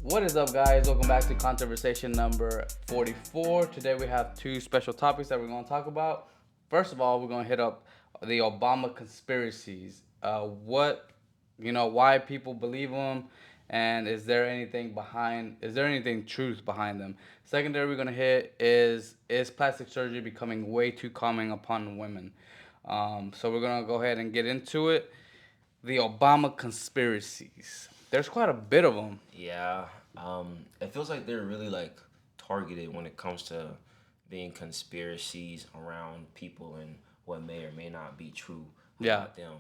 What is up, guys? Welcome back to conversation number 44. Today we have two special topics that we're going to talk about. First of all, we're going to hit up the Obama conspiracies. Why people believe them, and is there anything truth behind them? Secondary, we're going to hit is plastic surgery becoming way too common upon women? So we're going to go ahead and get into it. The Obama conspiracies. There's quite a bit of them. Yeah, it feels like they're really like targeted when it comes to being conspiracies around people and what may or may not be true Yeah. about them.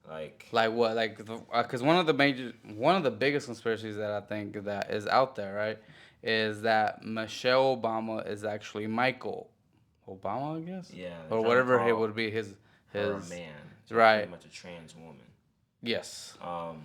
Like, Like what? Like, because one of the biggest conspiracies that I think that is out there, right, is that Michelle Obama is actually Michael Obama, I guess, yeah, they're or trying to whatever it call would be her a his man. So right. pretty much a trans woman. Yes. Um,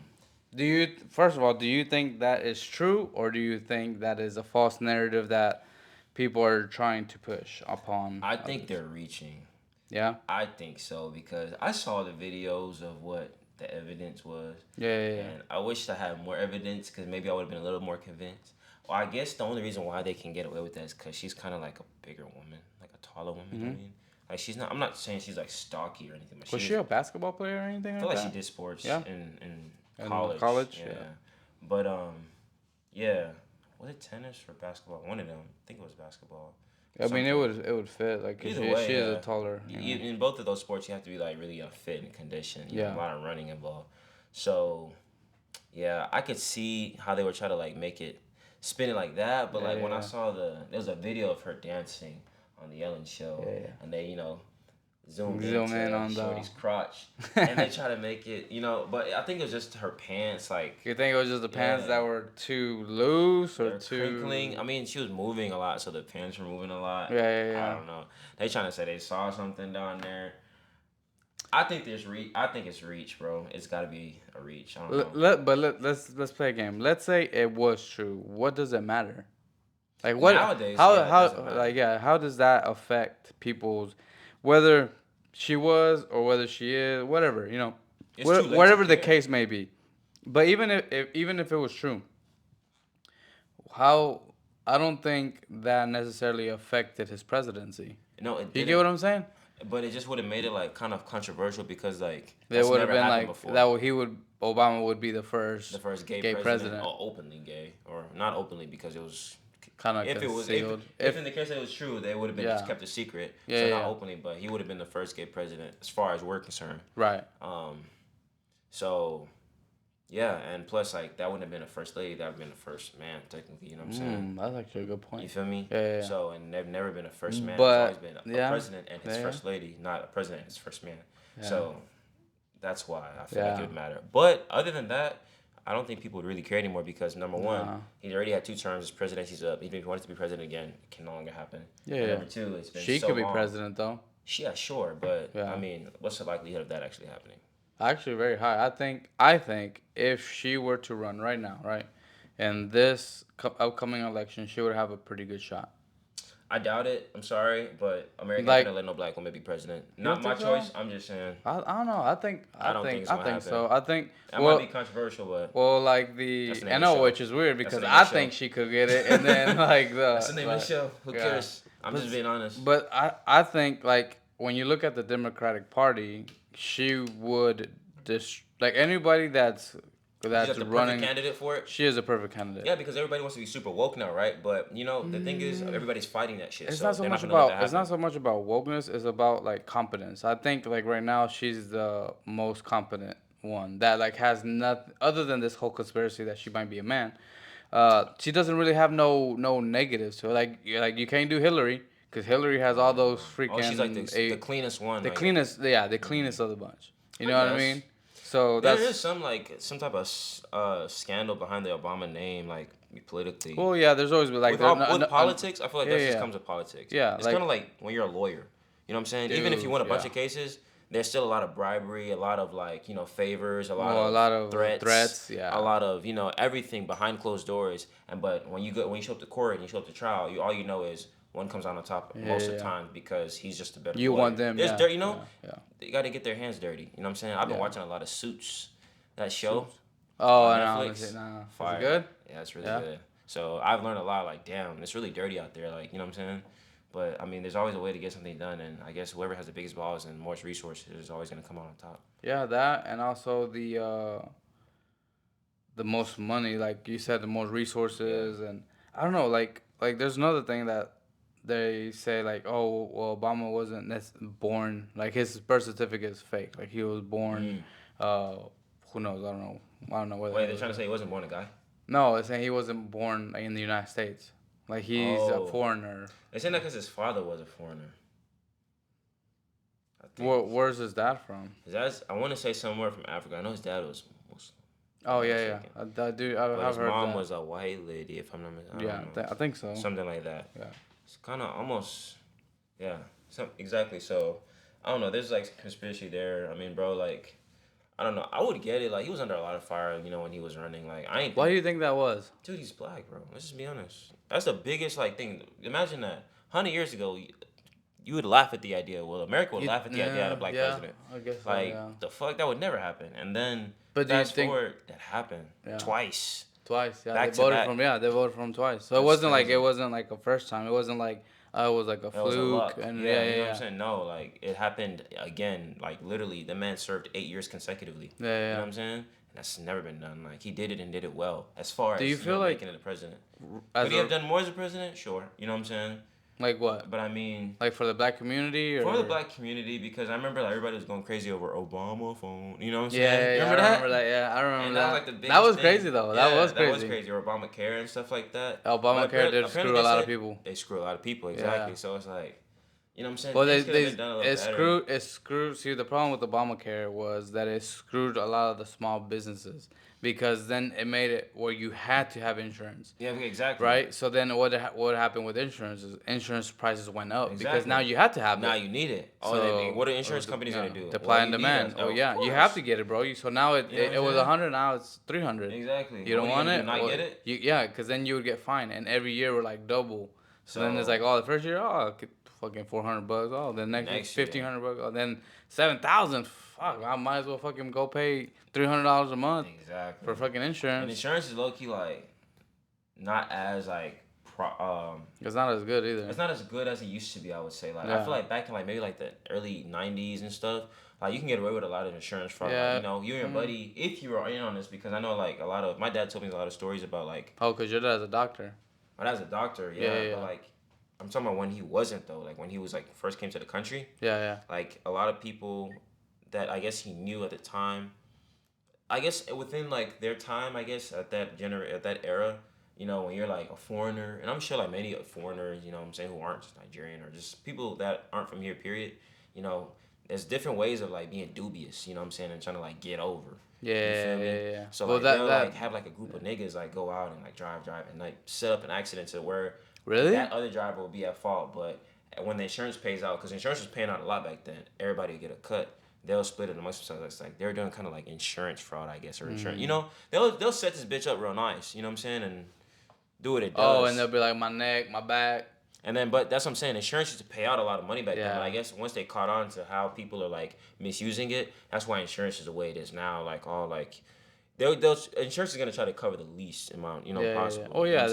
First of all, do you think that is true, or do you think that is a false narrative that people are trying to push upon I think others? they're reaching. Yeah. I think so because I saw the videos of what the evidence was. Yeah. And I wish I had more evidence because maybe I would have been a little more convinced. Well, I guess the only reason why they can get away with that is because she's kind of like a bigger woman, like a taller woman. Mm-hmm. I mean, like she's not. I'm not saying she's like stocky or anything. But Was she a basketball player or anything I like feel that? like she did sports Yeah. in In college. college, Yeah. yeah. But yeah. Was it tennis or basketball? One of them. I think it was basketball. I mean, it would fit like 'cause Either she, way, she is a taller. in both of those sports, you have to be like really fit and conditioned. You know, Yeah. a lot of running involved. So, yeah, I could see how they were trying to like make it spin it like that. But like when I saw there was a video of her dancing on the Ellen show, and they zoom in on Shorty's crotch, and they try to make it But I think it was just her pants like. You think it was just the pants that were too loose or They're too crinkling. I mean, she was moving a lot, so the pants were moving a lot. Yeah. I don't know. They trying to say they saw something down there. I think I think it's reach, bro. It's got to be a reach. I don't know. Let's play a game. Let's say it was true. What does it matter? Like Nowadays, how yeah, it doesn't matter. how does that affect people's whether she was or whether she is whatever It's too late to whatever the care. case may be. But even if it was true, how I don't think that necessarily affected his presidency. No, it You didn't. get what I'm saying? But it just would have made it like kind of controversial because like It that's would have never been happened like before. that. Obama would be the first gay president, or openly gay, or not openly because it was kind of if it was if in the case that it was true, they would have been just kept a secret. So not openly, but he would have been the first gay president as far as we're concerned. Right. So yeah, and plus like that wouldn't have been a first lady, that would have been the first man technically, you know what I'm saying? That's actually a good point. You feel me? Yeah. So and they've never been a first man. But, it's always been a president and his first lady, not a president and his first man. Yeah. So that's why I feel like it would matter. But other than that, I don't think people would really care anymore because number one, he already had 2 terms. His presidency's up. Even if he wanted to be president again, it can no longer happen. Yeah. And number 2, it's been she so could be long. president though. Yeah, sure, but I mean, what's the likelihood of that actually happening? Actually, very high. I think if she were to run right now, right, in this upcoming election, she would have a pretty good shot. I doubt it. I'm sorry, but America ain't gonna let no black woman be president. Not my choice. I'm just saying. I don't know. I think so. I think that might be controversial, but I know, which is weird because I think she could get it, and then like that's the name of the show. Who cares? I'm just being honest. But I think like when you look at the Democratic Party, she would like anybody that's She's the running perfect candidate for it. She is a perfect candidate. Yeah, because everybody wants to be super woke now, right? But the thing is, everybody's fighting that shit. It's so not so much about wokeness. It's about like competence. I think like right now she's the most competent one that like has nothing other than this whole conspiracy that she might be a man. She doesn't really have no negatives to it. Like you can't do Hillary because Hillary has all those freaking. Oh, she's like the cleanest one. The cleanest, the cleanest of the bunch. You know what I mean? So there is some type of scandal behind the Obama name, like politically. Well, yeah, there's always been like with politics. I feel like that just comes with politics. Yeah, it's kind of like when you're a lawyer. You know what I'm saying? Even if you win a bunch of cases, there's still a lot of bribery, a lot of like favors, a lot of threats, a lot of everything behind closed doors. But when you show up to court and you show up to trial, all you know is one comes on the top most of the time because he's just a better lawyer. Want them. There's dirt, They got to get their hands dirty. You know what I'm saying? I've been watching a lot of Suits, that show. Oh, on no, Netflix. no. Is it Fire. good? Yeah, it's really Yeah. good. So I've learned a lot. Like, damn, it's really dirty out there. Like, you know what I'm saying? But I mean, there's always a way to get something done, and I guess whoever has the biggest balls and most resources is always gonna come out on top. Yeah, that and also the most money, like you said, the most Yeah. resources, and I don't know, like there's another thing that they say like, oh, well, Obama wasn't born, like his birth certificate is fake, like he was born, Mm. uh, who knows? I don't know whether Wait, it they're was. trying to say he wasn't born a guy. No, it's saying he wasn't born like, in the United States, like he's a Oh, foreigner. they saying that because his father was a foreigner. I think. Where's his dad from? His dad's, I want to say somewhere from Africa. I know his dad was Muslim, if I'm Oh not yeah, yeah, mistaken. But I've his heard mom that. was a white lady, if I'm not mistaken. I Yeah, don't know. I think so. Something like that. Yeah. It's kind of almost, yeah, exactly. So, I don't know. There's like conspiracy there. I mean, bro, like, I don't know. I would get it. Like, he was under a lot of fire, when he was running. Like, I ain't Why think, do you think that was? dude, he's black, bro. Let's just be honest. That's the biggest, like, thing. Imagine that. 100 years ago, you would laugh at the idea. Well, America would laugh at the idea of a black president. I guess so. Like, Yeah. the fuck? That would never happen. And then, But do you fast think forward, that happened. Yeah. Twice. Twice? Yeah, Back they to voted back. from. Yeah, they voted from twice. So That's it crazy. wasn't like a first time. It wasn't like it was like a It was a fluke. luck. And Yeah, you know what yeah. I'm saying? No, like, it happened again. Like, literally, the man served 8 years consecutively. Yeah, You yeah. know what I'm saying? And that's never been done. Like, he did it and did it well. As far Do as, you feel like making it a president. as Could he have done more as a president? Sure. You know what I'm saying? like what? But I mean, Like for the black community or for the black community, because I remember like everybody was going crazy over Obama phone. You know what I'm saying? Yeah, You yeah, remember I that? remember that. Yeah, I remember And that. that was like the biggest That was thing. crazy though. Yeah, That was that was crazy. crazy. Or Obamacare and stuff like that. Obamacare did Apparently screw a they lot of said people. they screw a lot of people, exactly. Yeah. So it's like, you know what I'm saying? Well, Things could have been done a little it better. screwed. See, the problem with Obamacare was that it screwed a lot of the small businesses because then it made it where you had to have insurance. Yeah, exactly. Right. So then what happened with insurance is insurance prices went up because Exactly. now you had to have Now it. you need it. So what are insurance companies gonna do? Supply Well, and you need demand. us. Oh Of yeah, you course. have to get it, bro. So now You know what it I'm was saying? 100, now it's 300. Exactly. You don't What want are you it? gonna do, not get it? Yeah, because then you would get fined, and every year we're like double. So then it's like, oh, the first year, oh, fucking $400. Oh, then next year, $1,500. Oh, then 7,000. Fuck, I might as well fucking go pay $300 a month Exactly. for fucking insurance. And insurance is low key like not as like it's not as good either. It's not as good as it used to be. I would say like Yeah. I feel like back in like maybe like the early '90s and stuff. Like you can get away with a lot of insurance fraud. Yeah. Like, you and your buddy, if you were in on this, because I know like a lot of my dad told me a lot of stories about like. Oh, cause your dad's a doctor. My dad's a doctor, yeah. But like, I'm talking about when he wasn't though. Like when he was like first came to the country. Yeah, yeah. Like a lot of people that I guess he knew at the time. I guess within like their time, I guess at that era, when you're like a foreigner, and I'm sure like many foreigners, what I'm saying, who aren't just Nigerian or just people that aren't from here, period, there's different ways of like being dubious, what I'm saying, and trying to like get over. Yeah. So well, like they'll like have like a group of niggas like go out and like drive and like set up an accident to where really that other driver will be at fault, but when the insurance pays out, because insurance was paying out a lot back then, everybody would get a cut. They'll split it amongst themselves. It's like they're doing kind of like insurance fraud, I guess, or insurance. They'll set this bitch up real nice. You know what I'm saying, and do what it does. Oh, and they'll be like my neck, my back. And then, but that's what I'm saying. Insurance used to pay out a lot of money back then. But I guess once they caught on to how people are like misusing it, that's why insurance is the way it is now. Like all like, insurance is gonna try to cover the least amount, possible. Yeah. Oh yeah,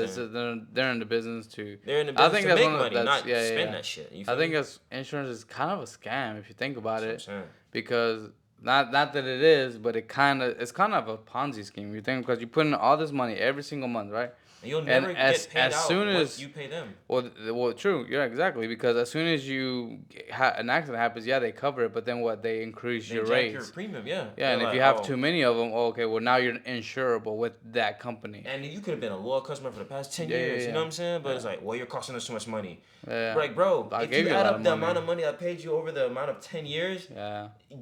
they're in the business too. They're in the business to make money, not spend that shit. I think insurance is kind of a scam if you think about it, because not that it is, but it's kind of a Ponzi scheme. You think because you put in all this money every single month, right? And you'll never get paid out soon as you pay them. Well, true. Yeah, exactly. Because as soon as an accident happens, they cover it. But then they increase your rates. Your premium, yeah. Yeah, and if you have too many of them, okay, well now you're insurable with that company. And you could have been a loyal customer for the past 10 years. You know what I'm saying? But it's like, well, you're costing us too much money. Yeah. Like, bro, if you add up the amount of money I paid you over the amount of 10 years,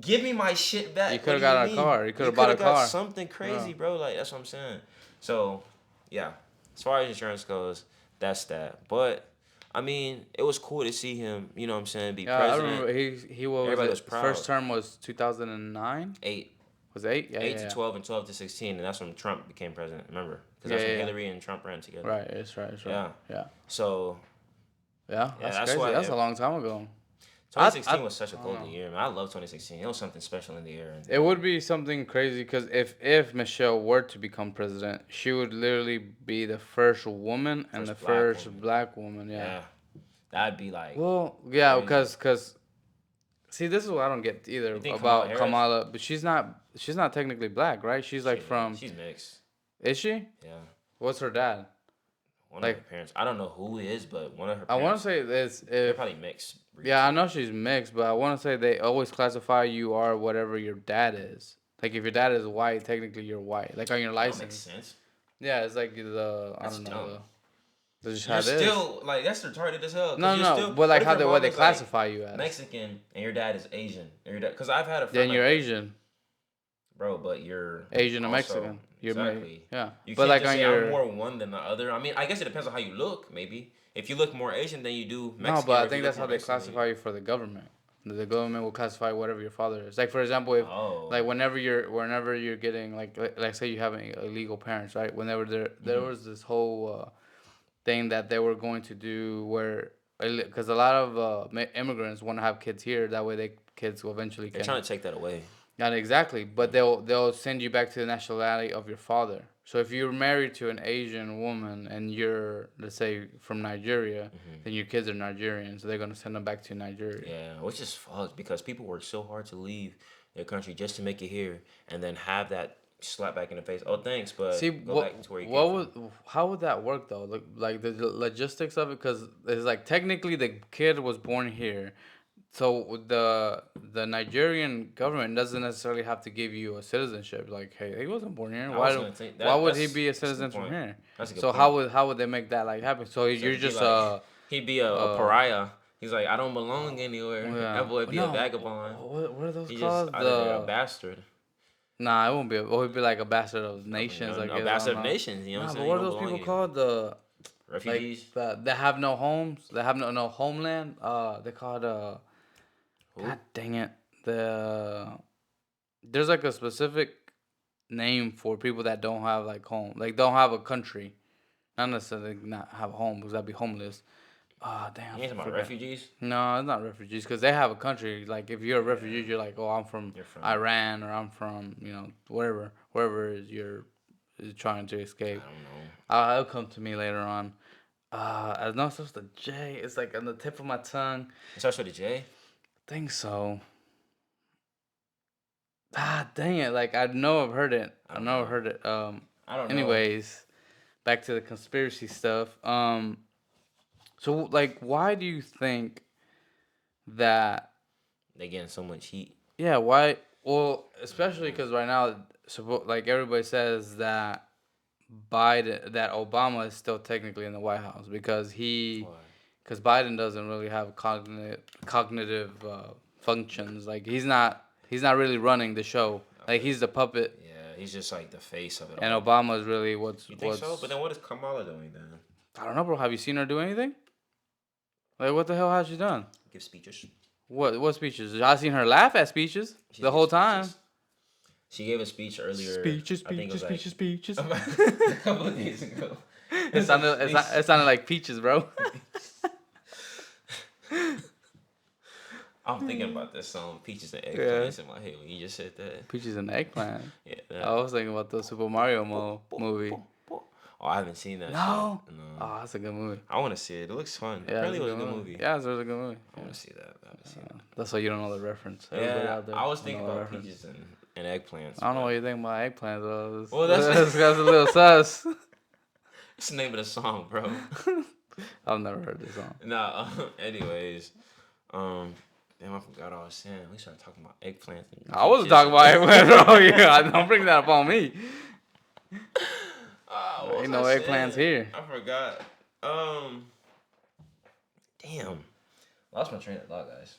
give me my shit back. You could have got a car. You could have bought a car. Something crazy, bro. Like that's what I'm saying. So, yeah. As far as insurance goes, that's that. But I mean, it was cool to see him, be president. I remember he was proud. First term was 2009? 8. Was it 8? Yeah, 8 to 12 and 12 to 16, and that's when Trump became president, remember? Because that's when Hillary and Trump ran together. Right, that's right. Yeah. So yeah, that's crazy. Why, that's a long time ago. 2016 was such a golden year, man. I love 2016. It was something special in the air. It would be something crazy because if Michelle were to become president, she would literally be the first woman and the first black woman. Yeah. That'd be like. Well, yeah, because see, this is what I don't get either about Kamala, but she's not technically black, right? She's like she's mixed. Is she? Yeah. What's her dad? One of her parents. I don't know who it is, but one of her parents. I want to say this. They're probably mixed. Yeah, I know she's mixed, but I want to say they always classify you are whatever your dad is. Like if your dad is white, technically you're white. Like on your license. That makes sense. Yeah, it's like I don't know. That's just you're still like that's retarded as hell. No, but like how they classify you as Mexican and your dad is Asian. Because I've had a friend. Then you're Asian. Bro, but you're Asian or Mexican. You're exactly. Yeah. You can't just say I'm more one than the other. I mean, I guess it depends on how you look, maybe. If you look more Asian than you do Mexican. No, but I think that's how they classify you for the government. The government will classify whatever your father is. Like for example, if like whenever you're getting like say you have illegal parents, right? Whenever there was this whole thing that they were going to do where because a lot of immigrants want to have kids here, that way kids will eventually. They're trying to take that away. Not exactly, but they'll send you back to the nationality of your father. So if you're married to an Asian woman and you're, let's say, from Nigeria, then your kids are Nigerian, so they're gonna send them back to Nigeria. Yeah, which is fucked because people work so hard to leave their country just to make it here, and then have that slap back in the face. Oh, thanks, but see, back to where you came from. How would that work though? Like the logistics of it, because it's like technically the kid was born here. So the Nigerian government doesn't necessarily have to give you a citizenship. Like, hey, he wasn't born here. Why would he be a citizen from here? So how would they make that like happen? So you're just he'd be a pariah. He's like, I don't belong anywhere. Yeah. That boy be a vagabond. What are those called? A bastard. Nah, it won't be. He'd be like a bastard of nations. A bastard of nations. You know what I'm saying? But what are those people called? The refugees. Like, that have no homes. They have no homeland. They're called God dang it. There's like a specific name for people that don't have like home. Like don't have a country. Not necessarily not have a home because that'd be homeless. Damn. You talking about refugees? No, it's not refugees because they have a country. Like if you're a refugee, you're like, oh, I'm from Iran or I'm from wherever you're trying to escape. I don't know. It'll come to me later on. I know it starts with a J. It's like on the tip of my tongue. It starts with a J? I think so. Dang it! Like I know I've heard it. I know I've heard it. I don't know. Anyways, back to the conspiracy stuff. So like, why do you think that they getting so much heat? Yeah. Why? Well, especially because right now, like everybody says that Obama is still technically in the White House because Biden doesn't really have cognitive functions. Like he's not really running the show. Like he's the puppet. Yeah, he's just like the face of it. And Obama is really what's. You think so? But then what is Kamala doing then? I don't know, bro. Have you seen her do anything? Like what the hell has she done? Give speeches. What speeches? I seen her laugh at speeches the whole time. She gave a speech earlier. Speeches. A couple of days ago. It sounded like peaches, bro. I'm thinking about this song, Peaches and Eggplants, in my head when you just said that. Peaches and Eggplant? Yeah. I was thinking about the Super Mario movie. Oh, I haven't seen that. No? Oh, that's a good movie. I want to see it. It looks fun. Yeah, Apparently it was a good movie. Yeah, it's a really good movie. I want to see that. That's why you don't know the reference. Yeah, I was thinking about Peaches and Eggplants. I don't know what you think about Eggplants, though. Well, that's a little sus. It's the name of the song, bro. I've never heard this song. Nah, anyways. Damn, I forgot what I was saying. We started talking about eggplants. I wasn't talking about eggplants, bro. Yeah, don't bring that up on me. Ain't no eggplants here. I forgot. Damn. Lost my train of thought, guys.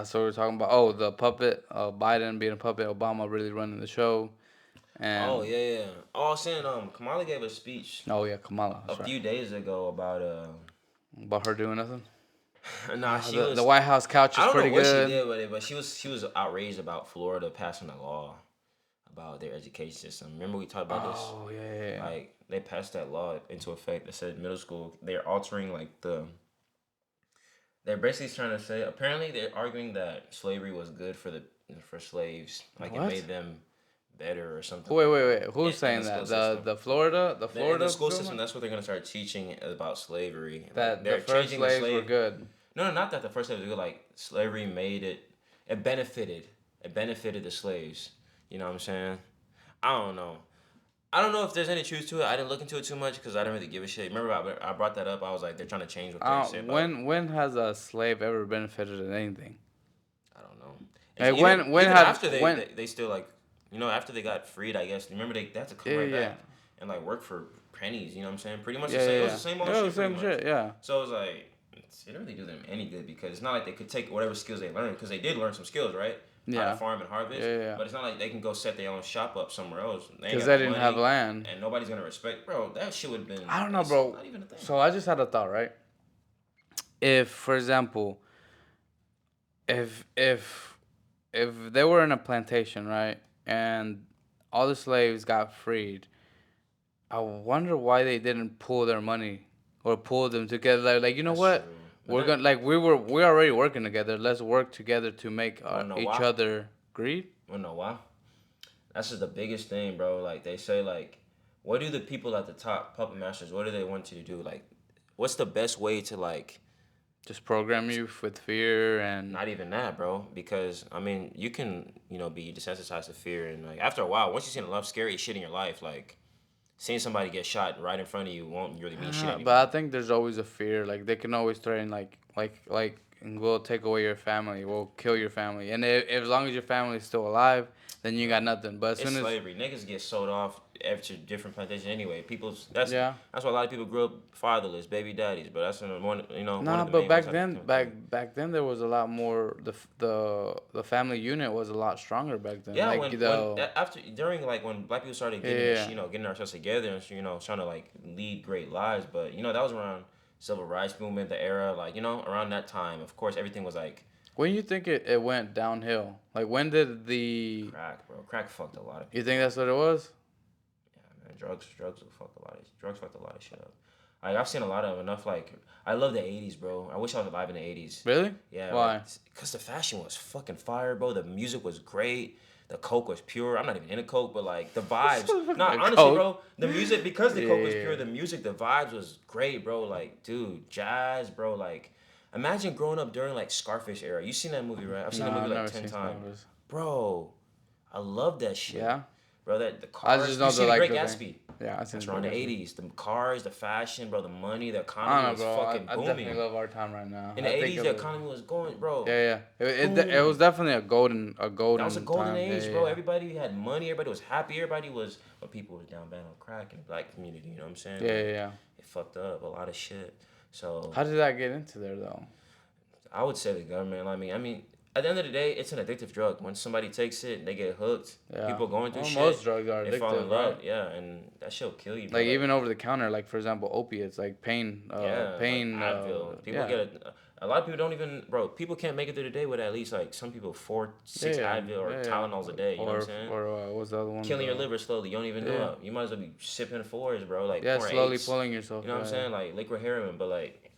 So we're talking about the puppet, Biden being a puppet, Obama really running the show. And oh yeah. Oh, I was saying Kamala gave a speech. Oh yeah, Kamala. A few days ago about her doing nothing. Nah, the White House couch is pretty good. I don't know what she did with it, but she was outraged about Florida passing a law about their education system. Remember we talked about this? Oh yeah. Like they passed that law into effect that said middle school they're altering like the They're basically trying to say. Apparently, they're arguing that slavery was good for slaves, like it What? made them better or something Wait, like wait, that. wait. Who's In the saying school that? system, The in the Florida school system, government? that's what they're gonna start teaching about slavery. Like That the they're first changing the slaves were slave. good. No, no, not that the first slave was good. Like slavery made it. It benefited. It benefited the slaves. You know what I'm saying? I don't know. I don't know if there's any truth to it. I didn't look into it too much because I didn't really give a shit. Remember, I brought that up. I was like, they're trying to change what they say about. When has a slave ever benefited in anything? I don't know. It's Like when even had after when they still like, after they got freed. I guess remember they had to come yeah right yeah back and like work for pennies. You know what I'm saying? Pretty much the yeah same. It was yeah the same yeah old it shit. was the Pretty same much. shit yeah So it was like it didn't really do them any good because it's not like they could take whatever skills they learned because they did learn some skills, right? How to yeah farm and harvest, yeah yeah but it's not like they can go set their own shop up somewhere else. They ain't because got they no didn't have money, land. and nobody's gonna respect. Bro, that shit would have been. I don't know, It's bro. not even a thing. So I just had a thought, right? If, for example, if if if they were in a plantation, right, and all the slaves got freed, I wonder why they didn't pool their money or pool them together. Like you know That's what? true. But We're then, gonna like we're already working together. Let's work together to make wanna know each why? other greed. Wanna know why? That's just the biggest thing, bro. Like they say, like, what do the people at the top, puppet masters, what do they want you to do? Like, what's the best way to like Just program you with fear and not even that, bro? Because I mean, you can, be desensitized to fear, and like after a while, once you've seen enough scary shit in your life, like seeing somebody get shot right in front of you won't really mean shit But anymore. I think there's always a fear. Like they can always threaten, and we'll take away your family, we'll kill your family, and if as long as your family is still alive, then you got Bro, nothing. But as it's soon as slavery. Niggas get sold off after different plantations anyway. People's yeah, that's why a lot of people grew up fatherless, baby daddies. But that's one nah. of the But main ones back that then, became a thing. back then there was a lot more. The family unit was a lot stronger back then. Yeah, Like after during like when black people started getting yeah, getting ourselves together and trying to like lead great lives, but that was around civil rights movement, the era, like around that time. Of course, everything was like when you think it went downhill, like when did the crack, bro. Crack fucked a lot of you people think up. that's what it was? Yeah, man, drugs fucked a lot of shit up. Like I've seen a lot of enough. Like I love the '80s, bro. I wish I was alive in the '80s. Really? Yeah, like Why? cause the fashion was fucking fire, bro. The music was great. The coke was pure. I'm not even into coke, but like the vibes. Nah, A honestly, coat. bro, the music because the coke was pure. Yeah. The music, the vibes was great, bro. Like, dude, jazz, bro. Like, imagine growing up during like Scarface era. You seen that movie, right? I've seen the No, movie I've like never 10 seen times, Scarface. bro. I love that shit, Yeah. bro. That the I just cars. You know the seen the like Great the thing. Gatsby? Yeah, I seen That's the around the Gatsby. '80s. The cars, the fashion, bro. The money, the I economy don't know, was bro. fucking I definitely booming. love our time right now. In I the think '80s, it the was. economy was going, bro. Yeah, yeah. It was Boom. definitely a That was a golden golden time. Yeah, age, yeah, bro. yeah. Everybody had money. Everybody was happy. Everybody was, but people was down bad on crack in the black community. You know what I'm saying? Yeah, Like, yeah, yeah. it fucked up a lot of shit. So How did that get into there though? I would say the government. I mean, at the end of the day, it's an addictive drug. When somebody takes it, they get hooked. Yeah. People going through Well, shit, most drugs are they fall in addictive, right? love. Yeah, and that shit'll kill you, bro. Like Like, even over the counter, like for example, opiates, like yeah, like Advil. People yeah, get a lot of people don't even, bro. People can't make it through the day with at least like some people four, yeah, six yeah, Advil or yeah, yeah. Tylenols a day. You know what I'm saying? What was the other one? Killing your liver slowly. You don't even Yeah, know it. You might as well be sipping fours, bro. Like yeah, pouring slowly eights. pulling yourself. You know what I'm Yeah, saying? Like liquid heroin. But like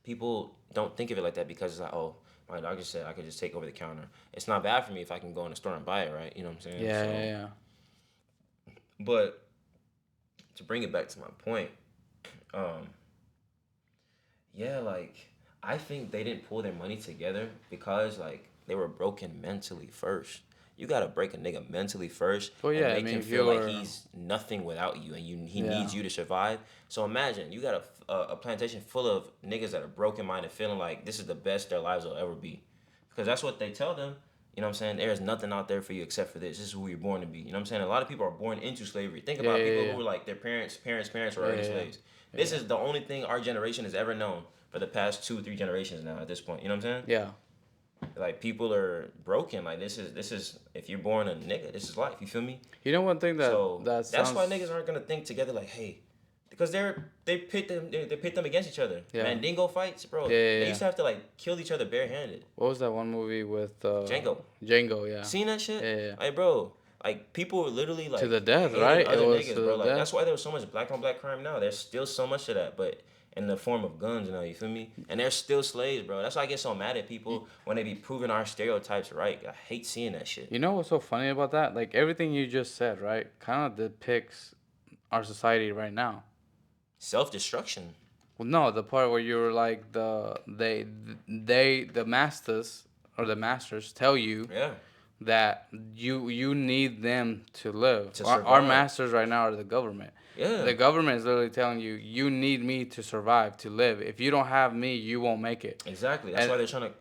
people don't think of it like that because it's like, oh, my doctor said I could just take over the counter. It's not bad for me if I can go in the store and buy it, right? You know what I'm saying? yeah, So, yeah, yeah. but to bring it back to my point, um, yeah, like I think they didn't pull their money together because like they were broken mentally first. You gotta break a nigga mentally first Well, and yeah, I make mean, him if feel like you're, he's nothing without you, and he yeah, needs you to survive. So imagine you got a plantation full of niggas that are broken minded, feeling like this is the best their lives will ever be, because that's what they tell them. You know what I'm saying? There's nothing out there for you except for this. This is who you're born to be. You know what I'm saying? A lot of people are born into slavery. Think yeah, about yeah, people who yeah, were like their parents were yeah, already yeah, slaves. yeah, This is the only thing our generation has ever known for the past 2, 3 generations now at this point. You know what I'm saying? yeah. Like people are broken. Like this is if you're born a nigga, this is life. You feel me? You know one thing So that that's why sounds, niggas aren't gonna think together like, hey, because they pit them against each other. yeah, Mandingo fights, bro. yeah, yeah, They yeah. used to have to like kill each other barehanded. What was that one movie with Django. Django? Yeah, Seen that shit? yeah, yeah. Like, bro, like people were literally To like the death, hating right? It other was to niggas, bro. the Like death. that's why there was so much black on black crime now. There's still so much of that, but in the form of guns, you feel me? And they're still slaves, bro. That's why I get so mad at Y- people when they be proving our stereotypes right. I hate seeing that shit. You know what's so funny about that? Like everything you just said, right? Kind of depicts our society right now. Self-destruction. Well, no, the part where you were like the masters or the masters tell you Yeah. that you need them to live. To Our survive. masters right now are the government. Yeah. The government is literally telling you you need me to survive, to live. If you don't have me, you won't make it. Exactly. That's And why they're trying to.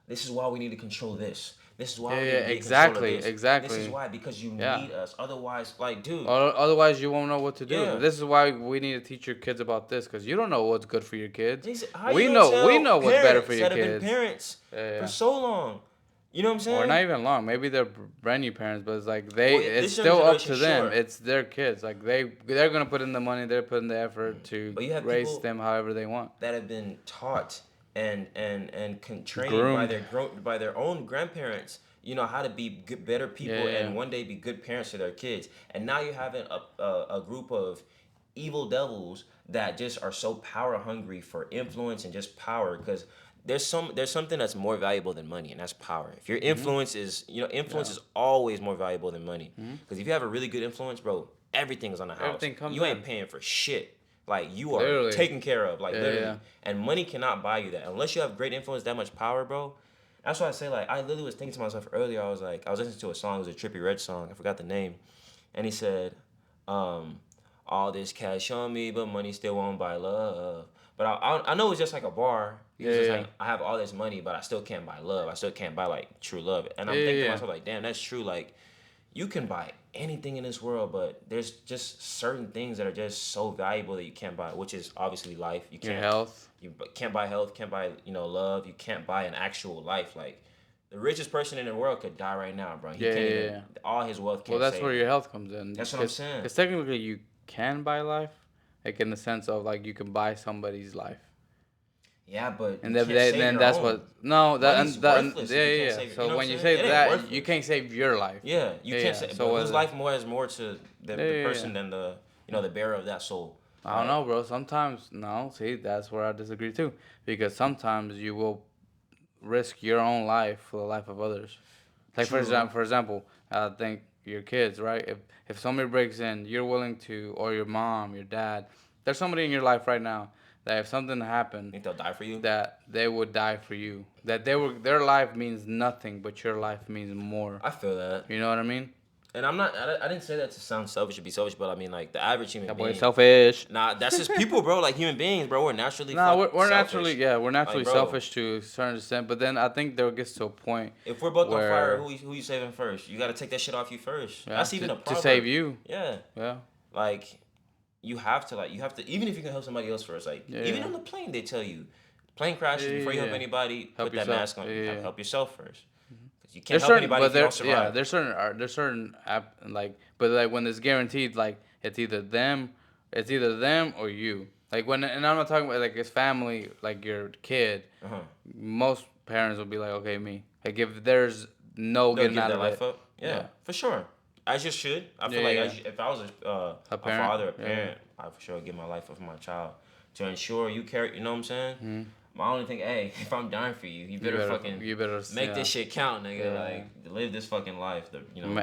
This is why we need to control this. This is why yeah, we yeah, need to get control of exactly, this. This is exactly. why, because you Yeah. need us. Otherwise, like, dude. Otherwise, you won't know what to do. Yeah. This is why we need to teach your kids about this, because you don't know what's good for your kids. How you gonna We tell know what's better for parents your that have been kids. parents Yeah, for yeah. so long? You know what I'm Or saying? not even long. Maybe they're brand new parents, but it's like Well, it's this younger still up generation, to them. sure. It's their kids. Like they're gonna put in the money. They're putting the effort to But you have raise people them however they want. that have been taught and trained Groomed. by their own grandparents. How to be better people Yeah, yeah. and one day be good parents to their kids. And now you're having a group of evil devils that just are so power hungry for influence and just power because there's something that's more valuable than money, and that's power. If your influence is influence is always more valuable than money, because if you have a really good influence, bro, everything is on the house. Everything comes You ain't in. paying for shit. Like you are Literally. taken care of, like Yeah, literally. yeah. And money cannot buy you that unless you have great influence, that much power, bro. That's why I say, like, I literally was thinking to myself earlier. I was listening to a song. It was a Trippie Redd song. I forgot the name, and he said, "All this cash on me, but money still won't buy love." But I know it's just like a bar. He was Yeah, just yeah. like, I have all this money, but I still can't buy love. I still can't buy like true love. And I'm Yeah, thinking to yeah. myself, like, damn, that's true. Like, you can buy anything in this world, but there's just certain things that are just so valuable that you can't buy, which is obviously life. Your health. You can't buy health, can't buy love. You can't buy an actual life. Like the richest person in the world could die right now, bro. He Yeah, can't yeah, even. yeah. All his wealth Well, can't that's save where him. your health comes in. That's what I'm saying. Because technically you can buy life, like in the sense of like you can buy somebody's life. Yeah, but And you can't save then your that's own. what no that Money's and that worthless yeah, if you yeah, can't yeah. save it. So You know what when I'm you saying? say It ain't that, worthless. you can't save your life. Yeah, you Yeah, can't yeah. say. So But whose life more has more to the person yeah. than the bearer of that soul? I don't know, bro. Sometimes no. See, that's where I disagree too, because sometimes you will risk your own life for the life of others. Like True. for example, I think your kids, right? If somebody breaks in, you're willing to, or your mom, your dad. There's somebody in your life right now that if something happened, Think they'll die for you? that they would die for you. That their life means nothing, but your life means more. I feel that. You know what I mean? And I'm not. I didn't say that to sound selfish or be selfish, but I mean like the average human That boy being. selfish. Nah, that's just people, bro. Like human beings, bro. We're naturally No, we're selfish. naturally we're Like, naturally bro, selfish to a certain extent, but then I think there gets to a point if we're both on fire, where who you saving first? You got to take that shit off you first. yeah, That's even a to proverb. save you. Yeah, Yeah. like you have to even if you can help somebody else first. Like Yeah. even on the plane, they tell you, plane crashes before you help Yeah. anybody. Help Put that yourself. mask on. Yeah. Help yourself first. Cause you can't There's help certain, anybody but if you don't there, yeah, survive. there's certain app like, but like when it's guaranteed, like it's either them or you. Like when, and I'm not talking about like it's family, like your kid. Uh-huh. Most parents will be like, okay, me. Like if there's no They'll getting give out their of life it. up. Yeah, for sure. As you should. I feel Yeah, like yeah. if I was A a parent. father, a Yeah. parent, I for sure would give my life up for my child to ensure you carry. You know what I'm saying? Mhm. My only thing, hey, if I'm dying for you, you better fucking you better make yeah. this shit count, nigga. Yeah. Like live this fucking life.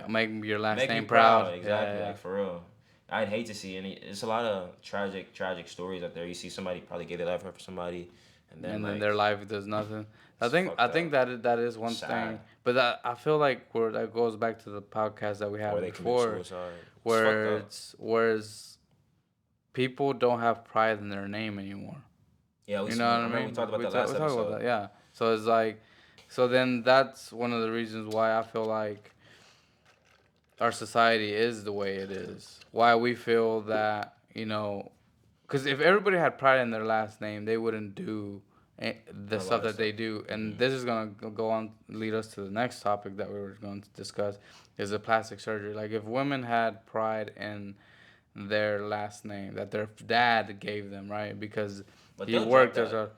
Make your last Make name me proud. proud. Exactly. Yeah, Like for real. I'd hate to see any. It's a lot of tragic stories out there. You see somebody probably gave their life up for somebody, and yeah. then And then like their life does nothing. it's I fucked think up. that is one Sad. thing, but I feel like where that goes back to the podcast that we Or had they commit before, suicide. It's fucked where up. it's whereas people don't have pride in their name anymore. Yeah, You know what I I remember we mean? talked about that last We talk about episode. that, yeah. So it's like, so then that's one of the reasons why I feel like our society is the way it is. Why we feel that, because if everybody had pride in their last name, they wouldn't do the A stuff lot of that they stuff. do. And Mhm. this is gonna go on lead us to the next topic that we were going to discuss is the plastic surgery. Like if women had pride in their last name that their dad gave them, right? Because But he they'll drop worked as that. a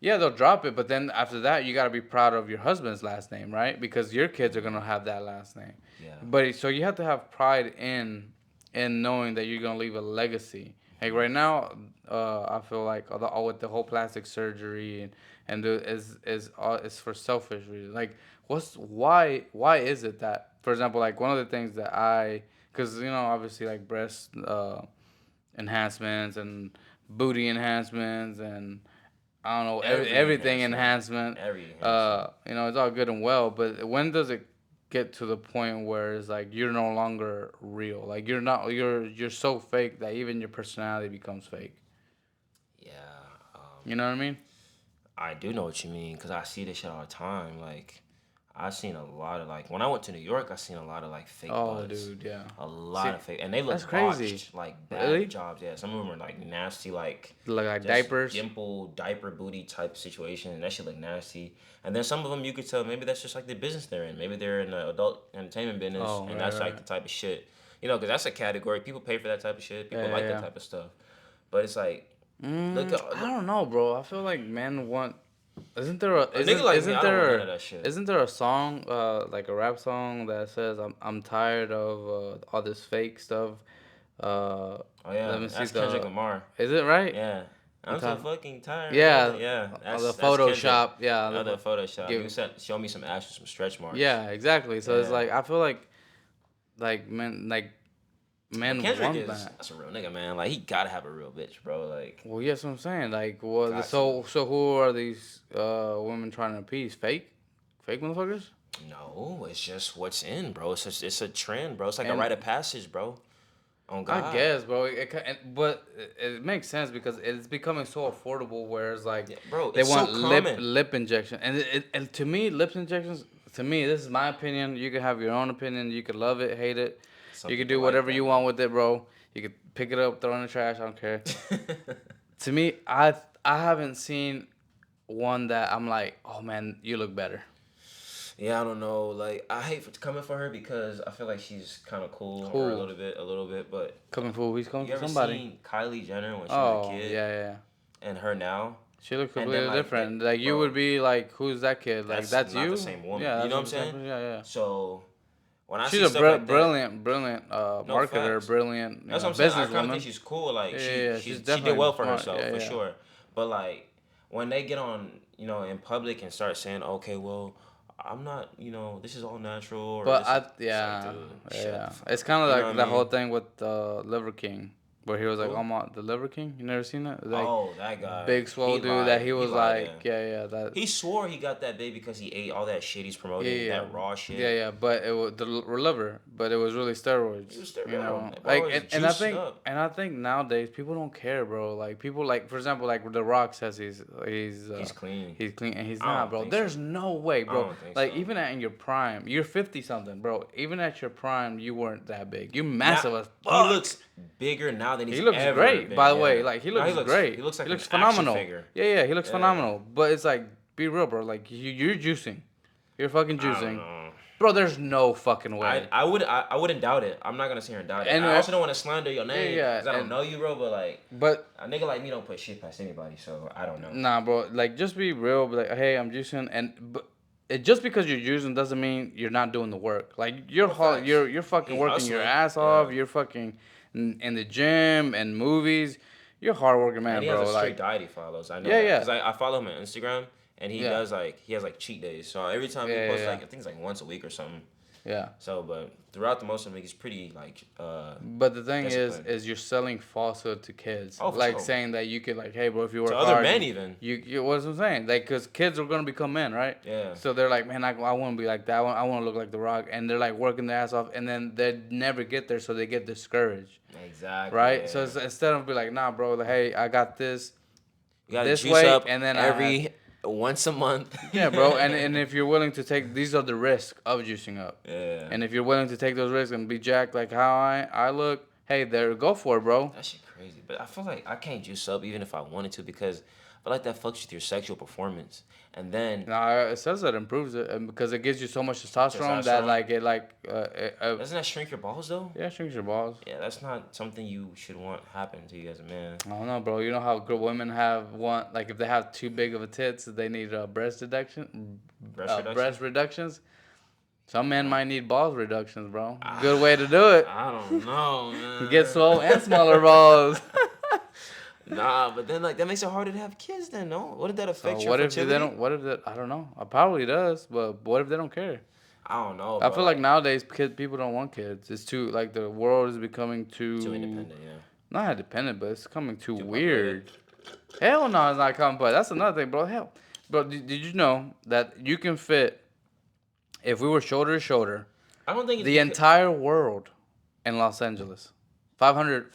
yeah, they'll drop it, but then after that, you gotta be proud of your husband's last name, right? Because your kids are gonna have that last name. Yeah. But so you have to have pride in knowing that you're gonna leave a legacy, Like right now, I feel like all with the whole plastic surgery and is for selfish reasons. Like, why is it that, for example, like one of the things that because obviously like breast enhancements and booty enhancements and I don't know everything enhancement. Every enhancement. It's all good and well, but when does it get to the point where it's like you're no longer real? Like you're so fake that even your personality becomes fake. Yeah. You know what I mean? I do know what you mean because I see this shit all the time. Like, I seen a lot of like when I went to New York, I seen a lot of like fake butts. Dude, yeah. A lot of fake, and they That's look crazy. botched, like bad Really? jobs. Yeah, some of them are like nasty, like just diapers. dimple diaper booty type situation, and that shit look nasty. And then some of them you could tell maybe that's just like the business they're in. Maybe they're in the adult entertainment business, and that's like the type of shit. Because that's a category people pay for that type of shit. People like that type of stuff, but it's like. I don't know, bro. I feel like men want. Isn't there a nigga like me? I don't want none of that shit. Isn't there a song like a rap song that says I'm tired of all this fake stuff. Oh yeah, Let me see that's Kendrick Lamar. Is it right? Yeah. I'm so fucking tired. Yeah. Yeah. The Photoshop. Yeah. The Photoshop. You said show me some ass with some stretch marks. Yeah, exactly. So it's like I feel like men Kendrick want that's a real nigga, man. Like he gotta have a real bitch, bro. Like. Well, yes, what I'm saying. Like, so who are these women trying to appease? Fake motherfuckers? No, it's just what's in, bro. It's a trend, bro. It's like a rite of passage, bro. On God. I guess, bro. But it makes sense because it's becoming so affordable. Whereas, like, bro, they want lip injection, and to me, lip injections. To me, this is my opinion. You can have your own opinion. You could love it, hate it. You can do whatever you want with it, bro. You could pick it up, throw it in the trash. I don't care. To me, I haven't seen one that I'm like, oh man, you look better. Yeah, I don't know. Like, I hate coming for her because I feel like she's kind of cool. Or a little bit, but coming for he's coming for You somebody. ever seen Kylie Jenner when she was a kid? Yeah. And her now? She looks completely different. Like you would be like, who's that kid? Like that's not you. The same woman. Yeah, you know what I'm saying? Yeah. So when I she's see a stuff like brilliant marketer, facts. brilliant that's what I'm saying. I kind of businesswoman. think she's cool. Like she did well for smart. herself for sure. But like when they get on, in public and start saying, okay, well. I'm not, this is all natural. But it's kind of like the whole thing with Liver King, where he was like, "I'm the Liver King." You never seen that? Like, that guy, big swole dude. That he was like, that he swore he got that big because he ate all that shit he's promoting, that raw shit. Yeah. But it was the liver, but it was really steroids. It was steroid, like, and I think nowadays people don't care, bro. Like people like, for example, like The Rock says he's clean. He's clean, and he's not, bro. There's no way, bro. Like even in your prime, you're 50 something, bro. Even at your prime, you weren't that big. You're massive as fuck. He looks bigger now than he looks ever great. Been. By the way, like he looks great. He looks like he looks an phenomenal. Action figure. Yeah, he looks phenomenal. But it's like, be real, bro. Like you're juicing. You're fucking juicing. I don't know. Bro, there's no fucking way. I wouldn't doubt it. I'm not gonna sit here and doubt it. And I also don't want to slander your name because I don't know you, bro. But a nigga like me don't put shit past anybody, so I don't know. Nah, bro. Like just be real. Be like, hey, I'm juicing, just because you're juicing doesn't mean you're not doing the work. Like you're fucking working your ass off. You're fucking in the gym and movies. You're a hardworking man, and he bro. Has a strict diet he follows. I know. Yeah. Because I follow him on Instagram. And he does he has cheat days. So every time he posts I think it's once a week or something. Yeah. So but throughout the most of the week he's pretty But the thing is you're selling falsehood to kids. Saying that you could hey bro, if you work hard. To other men even. You what I'm saying? Cause kids are gonna become men, right? Yeah. So they're like, man, I wanna be like that. I wanna look like The Rock, and they're working their ass off, and then they never get there, so they get discouraged. Exactly. Right? Yeah. So instead of be like, nah, bro, hey, I got this. You gotta this juice way, up and then once a month. Yeah, bro. And if you're willing to take, these are the risks of juicing up. Yeah. And if you're willing to take those risks and be jacked like how I look, hey, go for it, bro. That shit crazy. But I feel like I can't juice up even if I wanted to because I feel like that fucks with your sexual performance. And then it says that improves it because it gives you so much testosterone that doesn't that shrink your balls though? Yeah, it shrinks your balls. Yeah, that's not something you should want happen to you as a man. I don't know, bro. You know how good women if they have too big of a tits, they need breast reductions. Some men might need balls reductions, bro. Good way to do it. I don't know, man. Get swole and smaller balls. Nah, but then like that makes it harder to have kids. Then no, wouldn't that So affect your what if they fertility? don't? What if that? I don't know. It probably does, but what if they don't care? I don't know, I bro. feel like Like nowadays people don't want kids. It's too like the world is becoming too too independent, yeah. not independent, but it's coming too Too populated. weird. Hell no, it's not coming. But that's another thing, bro. Hell, bro, did you know that you can fit if we were shoulder to shoulder I don't think it's the because entire world in Los Angeles. 500,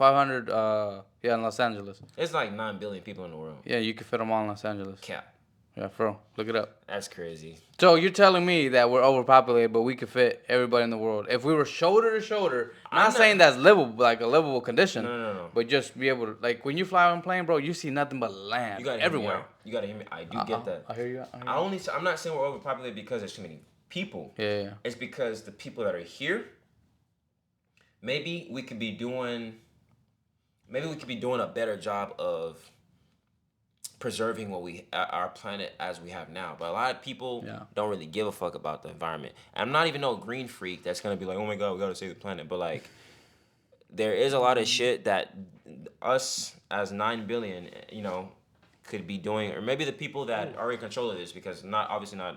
yeah, in Los Angeles. it's like 9 billion people in the world. Yeah, you can fit them all in Los Angeles. Cap. Yeah, bro, look it up. That's crazy. So you're telling me that we're overpopulated, but we could fit everybody in the world if we were shoulder to shoulder. I'm Not not. saying that's livable, like a livable No, condition, no, no, no. but just be able to, like when you fly on a plane, bro, you see nothing but You land gotta hear me everywhere. out. You gotta hear me. I do get that. I hear you. I hear I you. only. I'm not saying we're overpopulated because there's too many people. Yeah, yeah. It's because the people that are here. Maybe we could be doing. Maybe we could be doing a better job of preserving what we our planet as we have now. But a lot of people Yeah. don't really give a fuck about the environment. And I'm not even no green freak that's gonna be like, oh my god, we gotta save the planet. But like, there is a lot of shit that us as 9 billion, could be doing, or maybe the people that are in control of this, because not obviously not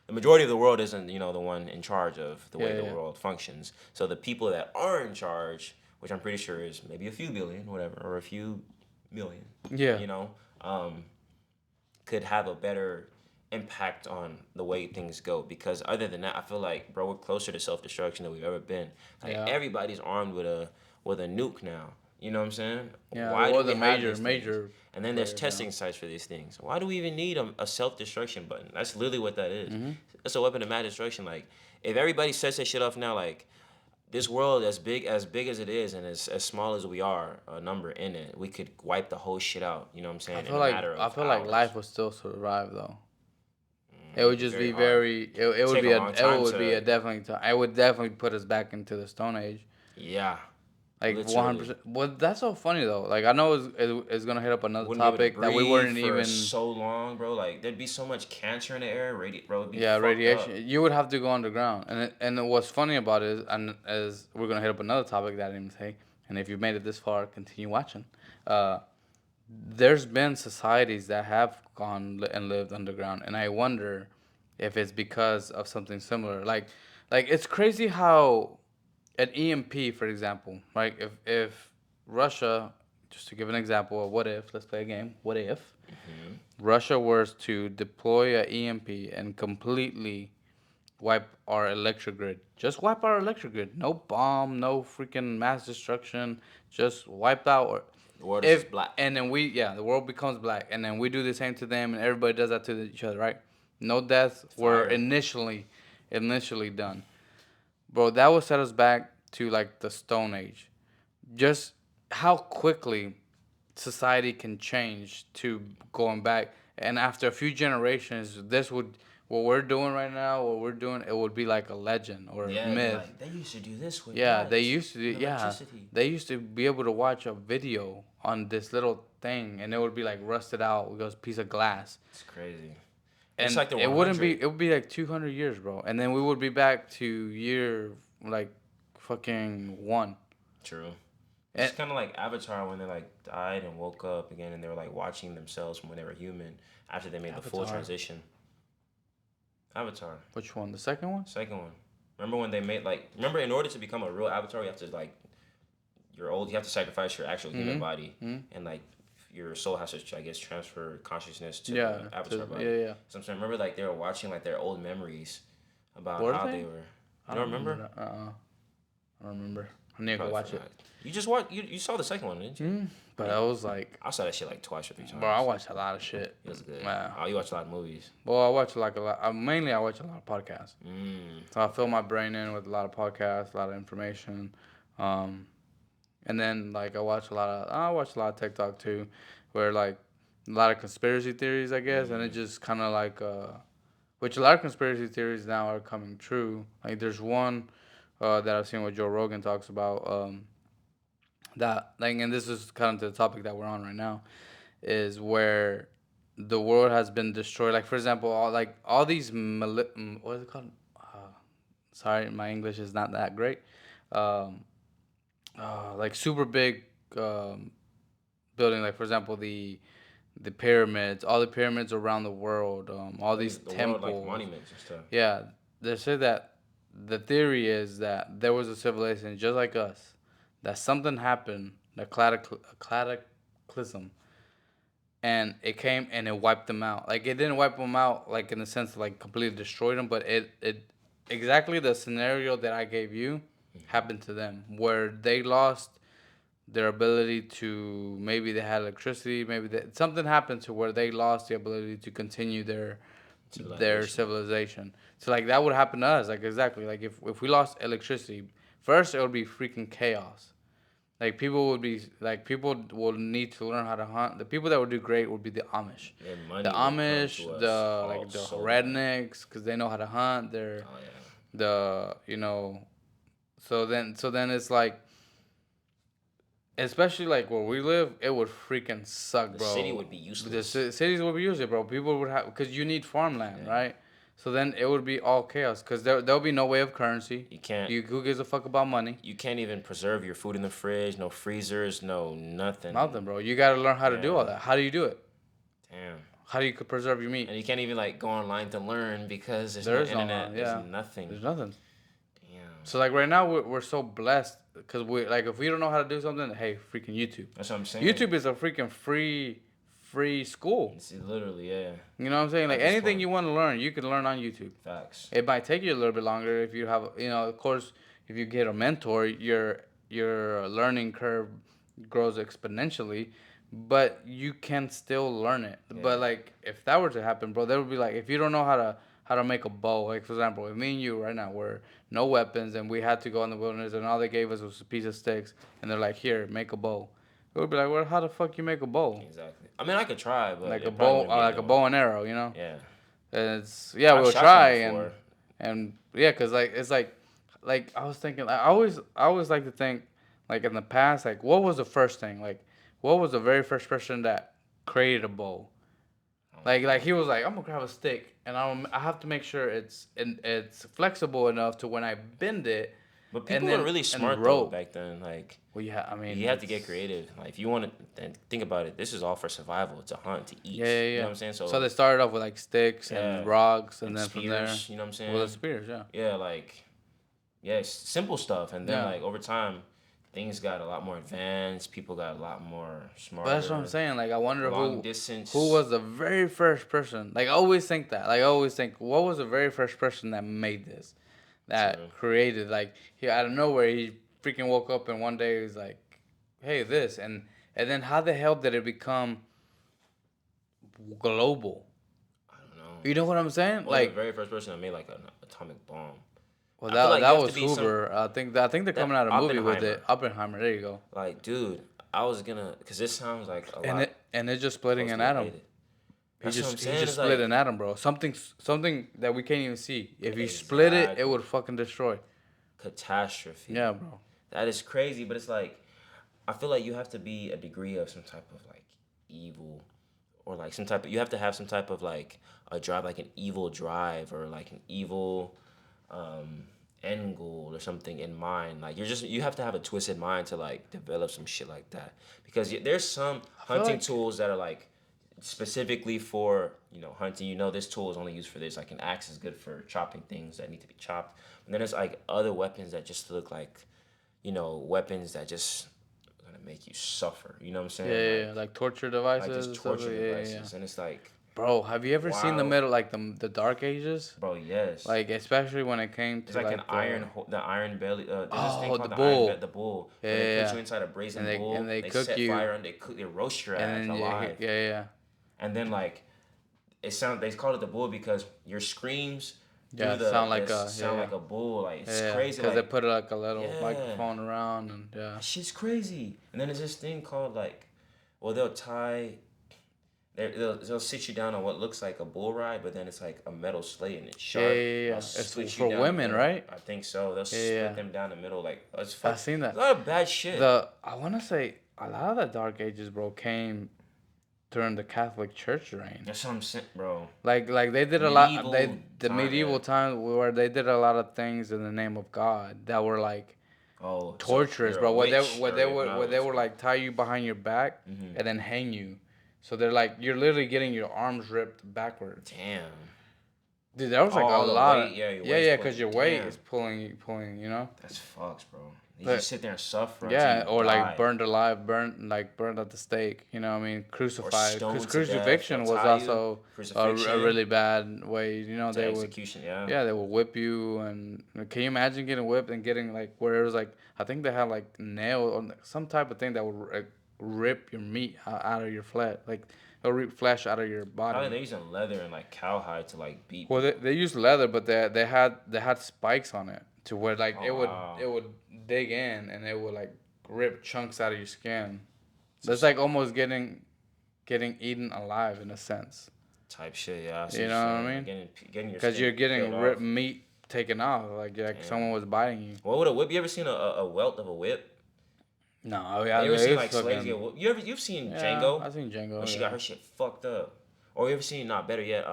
the majority of the world isn't the one in charge of the way Yeah, the yeah. world functions. So the people that are in charge, which I'm pretty sure is maybe a few billion, whatever, or a few million, Yeah. um, could have a better impact on the way things go. Because other than that, I feel like, bro, we're closer to self destruction than we've ever been. Like Yeah. everybody's armed with a nuke now. You know what I'm saying? Yeah. The Why do world's we a have major, these things? major And then there's player now. testing sites for these things. Why do we even need a self destruction button? That's literally what that is. Mm-hmm. It's a weapon of mass destruction. Like if everybody sets that shit off now, like this world as big as it is and as small as we are, a number in it, we could wipe the whole shit out. You know what I'm saying? In a matter I of feel like hours. life would still survive though. It It'd would be just very be hard. very. It would Take a be a. long It time would be a to. definitely. I would definitely put us back into the Stone Age. Yeah, Like literally. 100%. Well, that's so funny though. Like I know it's gonna hit up another Wouldn't be able to topic that we breathe weren't for even. so long, bro. Like there'd be so much cancer in the air, bro. It'd be Yeah, fucked up. radiation. You would have to go underground, and what's funny about it is, and as we're gonna hit up another topic that I didn't even say, and if you've made it this far, continue watching. Uh, there's been societies that have and lived underground, and I wonder if it's because of something similar. Like it's crazy how an EMP, for example, right? If Russia, just to give an example of what if, let's play a game. What if Hmm. Russia was to deploy a EMP and completely wipe our electric grid? Just wipe our electric grid. No bomb, no freaking mass destruction. Just wiped out. Or The world is if just black. and then the world becomes black, and then we do the same to them, and everybody does that to each other, right? No deaths were Fire. initially done, bro. That would set us back to like the Stone Age. Just how quickly society can change to going back, and after a few generations, this would what we're doing right now, what we're doing, it would be like a legend or a Yeah, it'd be myth. like they used to do this with Yeah, they lights used to and do. Yeah, electricity. they used to be able to watch a video on this little thing, and it would be like rusted out with a piece of glass, It's crazy. It's and like the it wouldn't be. 100. It would be like 200 years, bro, and then we would be back to year like fucking one. True. It's And kind of like Avatar when they like died and woke up again, and they were like watching themselves from when they were human after they made the full Avatar, transition. Avatar, which one? The second one? second one. Remember when they made like remember in order to become a real Avatar, you have to like you're old. You have to sacrifice your actual human Mm-hmm. body, Mm-hmm. and like your soul has to, I guess, transfer consciousness to Yeah. the Avatar body. Yeah, yeah. So I'm remember like they were watching like their old memories about Were how they? they were. I You don't don't remember remember? that. I don't remember. I need to go Probably watch it. forgot. You just watch. You saw the second one, didn't you? Mm, but I was like, I saw that shit like twice or three times. bro, I watch a lot of shit. It was good. Yeah. Oh, you watch a lot of movies. Well, I watch like a lot. Mainly, I watch a lot of podcasts. Mm. So I fill my brain in with a lot of podcasts, a lot of information, um, and then like I watch a lot of TikTok too, where like a lot of conspiracy theories, I guess, and it Mm. just kind of like which a lot of conspiracy theories now are coming true. Like there's one that I've seen what Joe Rogan talks about. That like, and this is kind of the topic that we're on right now, is where the world has been destroyed. Like for example, all these what is it called? Sorry, my English is not that great. Um, like super big um, building, like for example the pyramids, all the pyramids around the world, all these The world like temples. monuments and stuff. Yeah, they say that the theory is that there was a civilization just like us, that something happened, a cataclysm, and it came and it wiped them out. Like it didn't wipe them out like in the sense of like completely destroyed them, but it exactly the scenario that I gave you happened to them, where they lost their ability to, maybe they had electricity, maybe something happened to where they lost the ability to continue their civilization. So like that would happen to us, like exactly, like if we lost electricity, first it would be freaking chaos. Like people will need to learn how to hunt. The people that would do great would be the Amish. Their money The will come Amish, to us the all like the so bad. rednecks, because they know how to hunt. They're Oh yeah. the you know. So then it's like, especially like where we live, it would freaking suck, The city bro. would be The useless. cities would be useless, bro. People would have, because you need farmland, Yeah. right? So then it would be all chaos, because there'll be no way of currency. You can't. Who gives a fuck about money? You can't even preserve your food in the fridge. No freezers. No nothing. Nothing, bro. You got to learn how to do all Yeah. that. How do you do it? Damn. How do you preserve your meat? And you can't even like go online to learn because there's There no is no internet. line, There's yeah. nothing. There's nothing. Damn. So like right now we're so blessed, because we, like, if we don't know how to do something, hey, freaking YouTube. That's what I'm saying. YouTube is a freaking free school. It's literally, yeah. You know what I'm saying? Like anything you want to learn, you can learn on YouTube. Facts. It might take you a little bit longer if you have, of course, if you get a mentor, your learning curve grows exponentially, but you can still learn it. Yeah. But like if that were to happen, bro, that would be like, if you don't know how to make a bow, like for example, if me and you right now were no weapons and we had to go in the wilderness and all they gave us was a piece of sticks and they're like, here, make a bow. It would be like, well, how the fuck you make a bow? Exactly. I mean, I could try, but like a bow, like a bow and arrow, Yeah. And it's I've we'll shot try before. and yeah, cause like it's like I was thinking, I always like to think, like in the past, like what was the first thing, like what was the very first person that created a bow? Like he was like, I'm gonna grab a stick and I have to make sure it's flexible enough to when I bend it. But people and then, were really smart though back then. Like, well, yeah, I mean, you had to get creative. Like, if you want to, then think about it. This is all for survival, to hunt, to eat. Yeah. You know what I'm saying? So they started off with like sticks and rocks, and then spears, from there, you know what I'm saying? well, the spears, yeah. Yeah, like, simple stuff, and then Yeah. like over time, things got a lot more advanced. People got a lot more smarter. But that's what I'm saying. Like, I wonder distance. who was the very first person. Like, I always think that. Like, I always think, what was the very first person that made this, that created? Like, he out of nowhere, he freaking woke up and one day he was like, "Hey, this," and then how the hell did it become global? I don't know. You know what I'm saying? Well, like the very first person that made like an atomic bomb. Well, that was Hoover. I think they're coming out a movie with it. Oppenheimer. There you go. Like, dude, I was gonna, cause this sounds like a lot. And it's just splitting an atom. He just split an atom, bro. Something that we can't even see. If you split it, it would fucking destroy. Catastrophe. Yeah, bro. That is crazy, but it's like, I feel like you have to be a degree of some type of like evil, or like you have to have some type of like a drive, like an evil drive, or like an evil end goal or something in mind. Like you have to have a twisted mind to like develop some shit like that, because there's some hunting tools that are like specifically for hunting. This tool is only used for this. Like an axe is good for chopping things that need to be chopped. And then there's like other weapons that just look like weapons that just are gonna make you suffer. You know what I'm saying? Yeah, like torture devices. Like just torture devices. And it's like, bro, have you ever seen the middle, like the Dark Ages? Bro, yes. Like especially when it came to it's like an the iron belly. There's this thing called the bull. The bull. Yeah, they put you inside a brazen bull. And they cook set you. Fire and they roast your ass alive. Yeah. And then like, they called it the bull because your screams. Sound like a bull. Like it's crazy. Because they put like a little microphone around and That shit's crazy. And then there's this thing called like, they'll sit you down on what looks like a bull ride, but then it's like a metal slate and it's sharp. Yeah. It's for women, right? I think so. They'll split them down the middle. Like I've seen that. A lot of bad shit. I want to say a lot of the Dark Ages, bro, came during the Catholic Church reign. That's what I'm saying, bro. Like they did a lot. Medieval time where they did a lot of things in the name of God that were like Oh, so torturous, you're a bro. witch, or Where not a they witch? would like tie you behind your back Mm-hmm. and then hang you. So they're like you're literally getting your arms ripped backwards. Damn. Dude, that was like a All the lot of weight, yeah, your yeah, weight's yeah, pulling. because your weight Damn. is pulling, you know. That's fucks, bro. You just But sit there and suffer until yeah, you or like die. burned alive, burned at the stake. You know what I mean? Or Crucified. Because stoned to death. They'll crucifixion was tie you. also a Crucifixion really bad way. You know, to they would execution, yeah. yeah, they would whip you, and can you imagine getting whipped and getting like where it was like I think they had like nail or some type of thing that would rip your meat out of your flesh, like it'll rip flesh out of your Probably body. they're using leather and like cowhide to like beat Well, people. they used leather, but they had spikes on it to where like Oh it wow. would dig in and it would like rip chunks out of your skin. So That's like almost getting eaten alive in a sense. type shit, yeah. I see You what you're know what I saying. Like mean? getting your Because skin you're peeled getting off. ripped meat taken off, like Damn. someone was biting you. What would a whip? You ever seen a welt of a whip? No, You yeah, ever seen it's like slaves get fucking whipped? You've seen yeah. Django I seen when Django. she got Yeah, her shit fucked up, or you ever seen not better yet?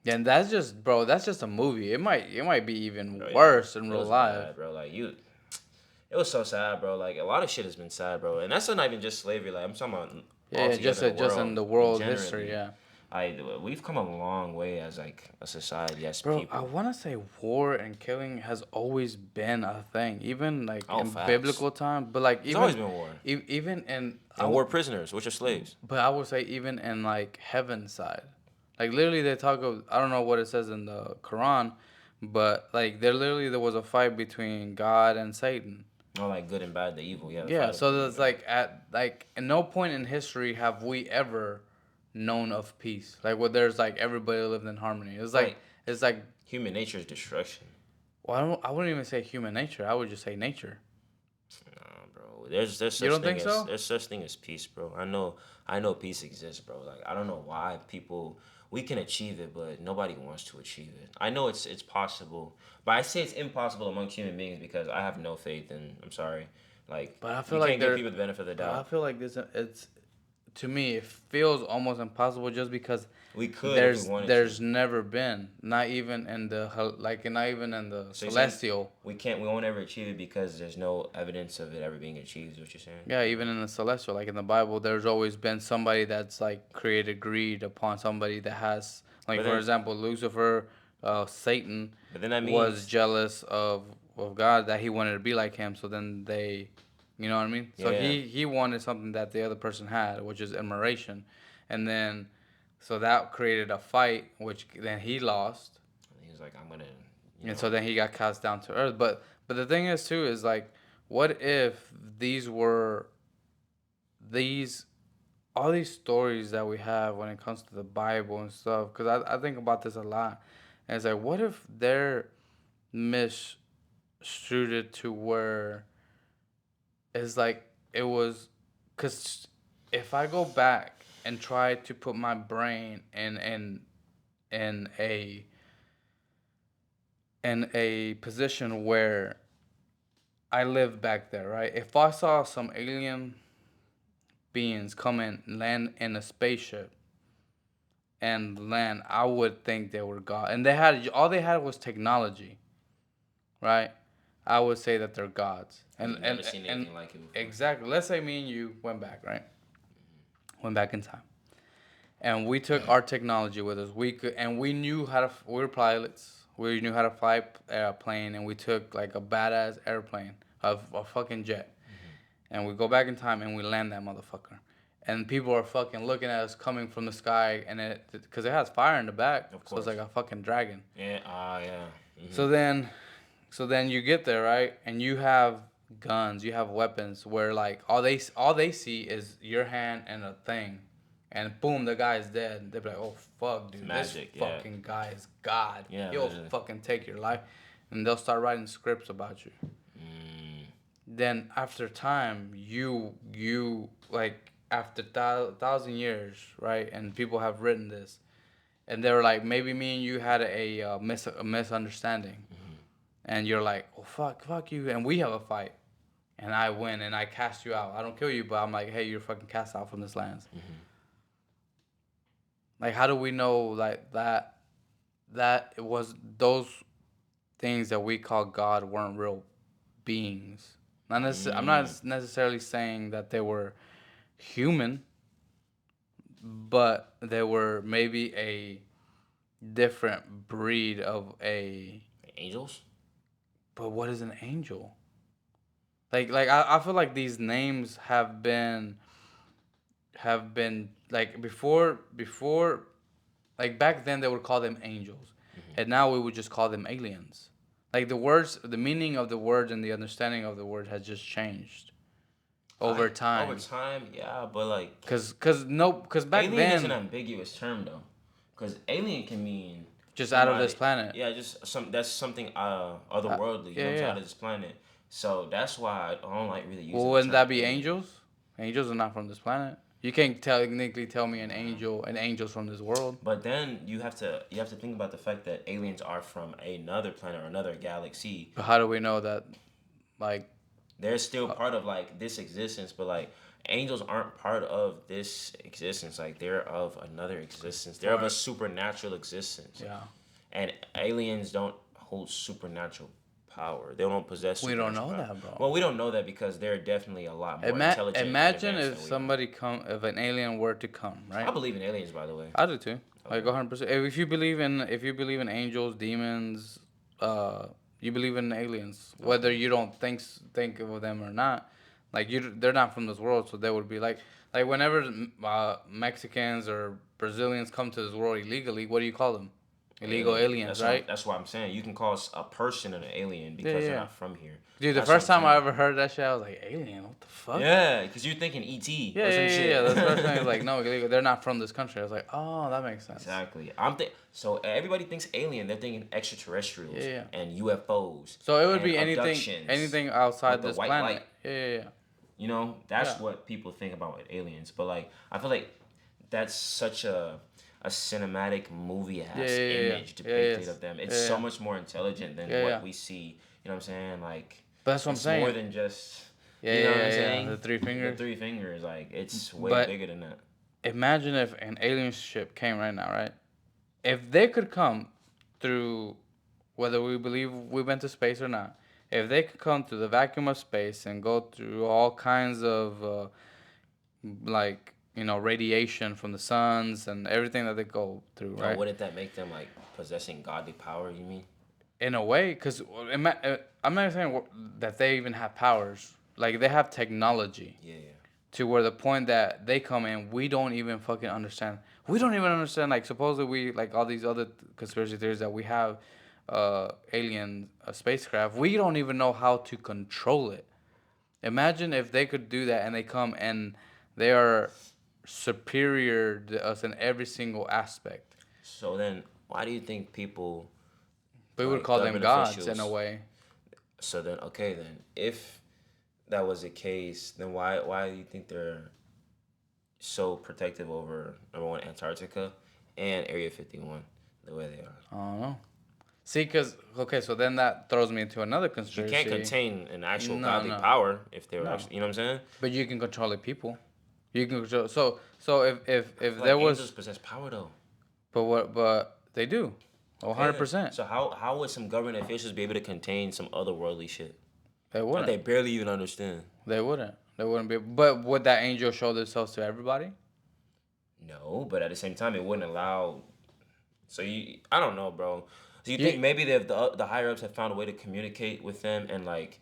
yeah, and that's just bro. That's just a movie. It might be even Bro, yeah, worse in it real was life. bad, bro. Like you, it was so sad, bro. Like a lot of shit has been sad, bro. And that's not even just slavery. Like I'm talking about Yeah, yeah, altogether the just in world the and world history. generally. Yeah. We've come a long way as like a society, as Bro, I people. want to say war and killing has always been a thing, even like Oh, in facts. biblical time. But like There's always been war even in and war prisoners, which are slaves. but I would say even in like heaven's side, like literally they talk of I don't know what it says in the Quran, but like there was a fight between God and Satan. Oh, like good and bad, the evil. Yeah, the Yeah, fight of so good and there's bad. like at no point in history have we ever known of peace. Like where there's like everybody lived in harmony. Like It's like human nature is destruction. well, I wouldn't even say human nature. I would just say nature. Nah, bro. There's You such don't thing think as so? there's such thing as peace, bro. I know peace exists, bro. Like I don't know why people we can achieve it, but nobody wants to achieve it. I know it's possible, but I say it's impossible amongst human beings because I have no faith in. I'm sorry, like But I feel you like can't give there. people the benefit of the But I doubt. feel like this. It's to me. It feels almost impossible just because We could if we wanted to. there's never been not even in not even in the So you're saying celestial. we won't ever achieve it because there's no evidence of it ever being achieved. Is what you're saying? Yeah, even in the celestial, like in the Bible, there's always been somebody that's like created greed upon somebody that has, like But for then, example, Lucifer, Satan, but then that was means jealous of God that he wanted to be like him. So then you know what I mean? So yeah. he wanted something that the other person had, which is admiration, and then so that created a fight, which then he lost, He was like, I'm gonna, you and know. so then he got cast down to earth. But the thing is too is like, what if these were these all these stories that we have when it comes to the Bible and stuff? Because I think about this a lot, and it's like, what if they're misstrued to where it's like it was, because if I go back and try to put my brain in a in a position where I lived back there, right? If I saw some alien beings come and land in a spaceship and land, I would think they were God. And they had was technology, right? I would say that they're gods. And you've never seen anything like it before. Exactly. Let's say me and you went back, right? Went back in time. And we took our technology with us. We knew how to. We were pilots. We knew how to fly a plane, and we took like a badass airplane, a fucking jet, and we go back in time and we land that motherfucker. And people are fucking looking at us coming from the sky, and because it has fire in the back, Of so it's course. like a fucking dragon. Yeah. Yeah. So then, so then you get there, right, and you have guns, you have weapons, where like all they see is your hand and a thing, and boom, the guy's dead. They're like, oh fuck, dude, Magic, this yeah. fucking guy is God. Yeah, He'll literally. fucking take your life, and they'll start writing scripts about you. Then after time, you like after thousand years, right, and people have written this, and they were like, maybe me and you had a misunderstanding, and you're like, oh fuck you, and we have a fight, and I win, and I cast you out. I don't kill you, but I'm like, hey, you're fucking cast out from this land. Like, how do we know like that it was those things that we call God weren't real? beings. I'm not necessarily saying that they were human, but they were maybe a different breed of a Angels. But what is an angel? I feel like these names have been like before like back then they would call them angels, Mm-hmm. and now we would just call them aliens. Like the words, the meaning of the words and the understanding of the word has just changed over Over time. time, yeah, but like Cause back alien is an then, ambiguous term though, because alien can mean just out of this somebody. planet. Yeah, just that's something Uh, otherworldly. You yeah, know, what I'm saying, yeah. out of this planet. So that's why I don't like really Well, using the wouldn't term that be alien. angels? Angels are not from this planet. You can't technically tell me an angel's from this world. But then you have to think about the fact that aliens are from another planet or another galaxy. But how do we know that? Like, They're still uh, part of like this existence, but like angels aren't part of this existence. Like they're of another existence. They're of a or supernatural existence. yeah, And aliens don't hold supernatural power. They don't possess we don't supernatural know power. that, bro. Well, we don't know that because they're definitely a lot more intelligent and Imagine advanced if than we are. if an alien were to come, I right? believe in aliens, by the way. I do too. Like Okay. 100%. If you believe in angels, demons, uh, you believe in aliens, whether Okay. you don't think of them or not. Like they're not from this world, so they would be like whenever Mexicans or Brazilians come to this world illegally, what do you call them? Illegal Alien. aliens, right? That's what I'm saying. You can call a person an alien Yeah, because they're yeah. not from here. Dude, the That's what first I'm time I saying. ever heard that shit, I was like, alien, what the fuck? Yeah, because you're thinking ET Yeah, or yeah, some yeah, yeah. shit. The first thing is like, no, illegal. They're not from this country. I was like, oh, that makes sense. Exactly. So everybody thinks alien. They're thinking Yeah, extraterrestrials yeah. and UFOs So it would and be abductions anything with outside the this white planet. light. Yeah, yeah, You know, yeah. that's what people think about with aliens. But like, I feel like that's such a cinematic movie Yeah, ass yeah, yeah, yeah, image yeah, yeah, depicted of them. It's yeah, so yeah, much more intelligent than yeah, what yeah. we see. You know what I'm saying? Like, But that's what I'm it's more saying. than just. Yeah, You know yeah, what I'm yeah, yeah. saying? The three The fingers. three fingers, like it's way But bigger than that. imagine if an alien ship came right now, right? If they could come through, whether we believe we went to space or not, if they could come through the vacuum of space and go through all kinds of radiation from the suns and everything that they go through, Oh, right? wouldn't that make them like possessing godly power? You mean? In a way, because I'm not saying that they even have powers. Like they have technology Yeah, yeah. to where the point that they come in, we don't even fucking understand. We don't even understand. Like supposedly we like all these other conspiracy theories that we have, alien spacecraft. We don't even know how to control it. Imagine if they could do that and they come and they are superior to us in every single aspect. So then, why do you think people We would like call them government gods in a officials? way. So then, okay, then if that was the case, then why do you think they're so protective over number one Antarctica and Area 51 the way they are? I don't know. See, cause okay, so then that throws me into another 'Cause you can't conspiracy. contain an actual No, godly no, power if they were no. actually, you know what I'm saying? But you can control the people. You can control. So I if feel there like angels was, possess power though. but they do, Okay hundred then. percent. So how would some government officials be able to contain some otherworldly shit They that they wouldn't. barely even understand? They wouldn't. They wouldn't be. But would that angel show themselves to everybody? No, but at the same time, it wouldn't allow. So I don't know, bro. So you think You, maybe the higher ups have found a way to communicate with them and like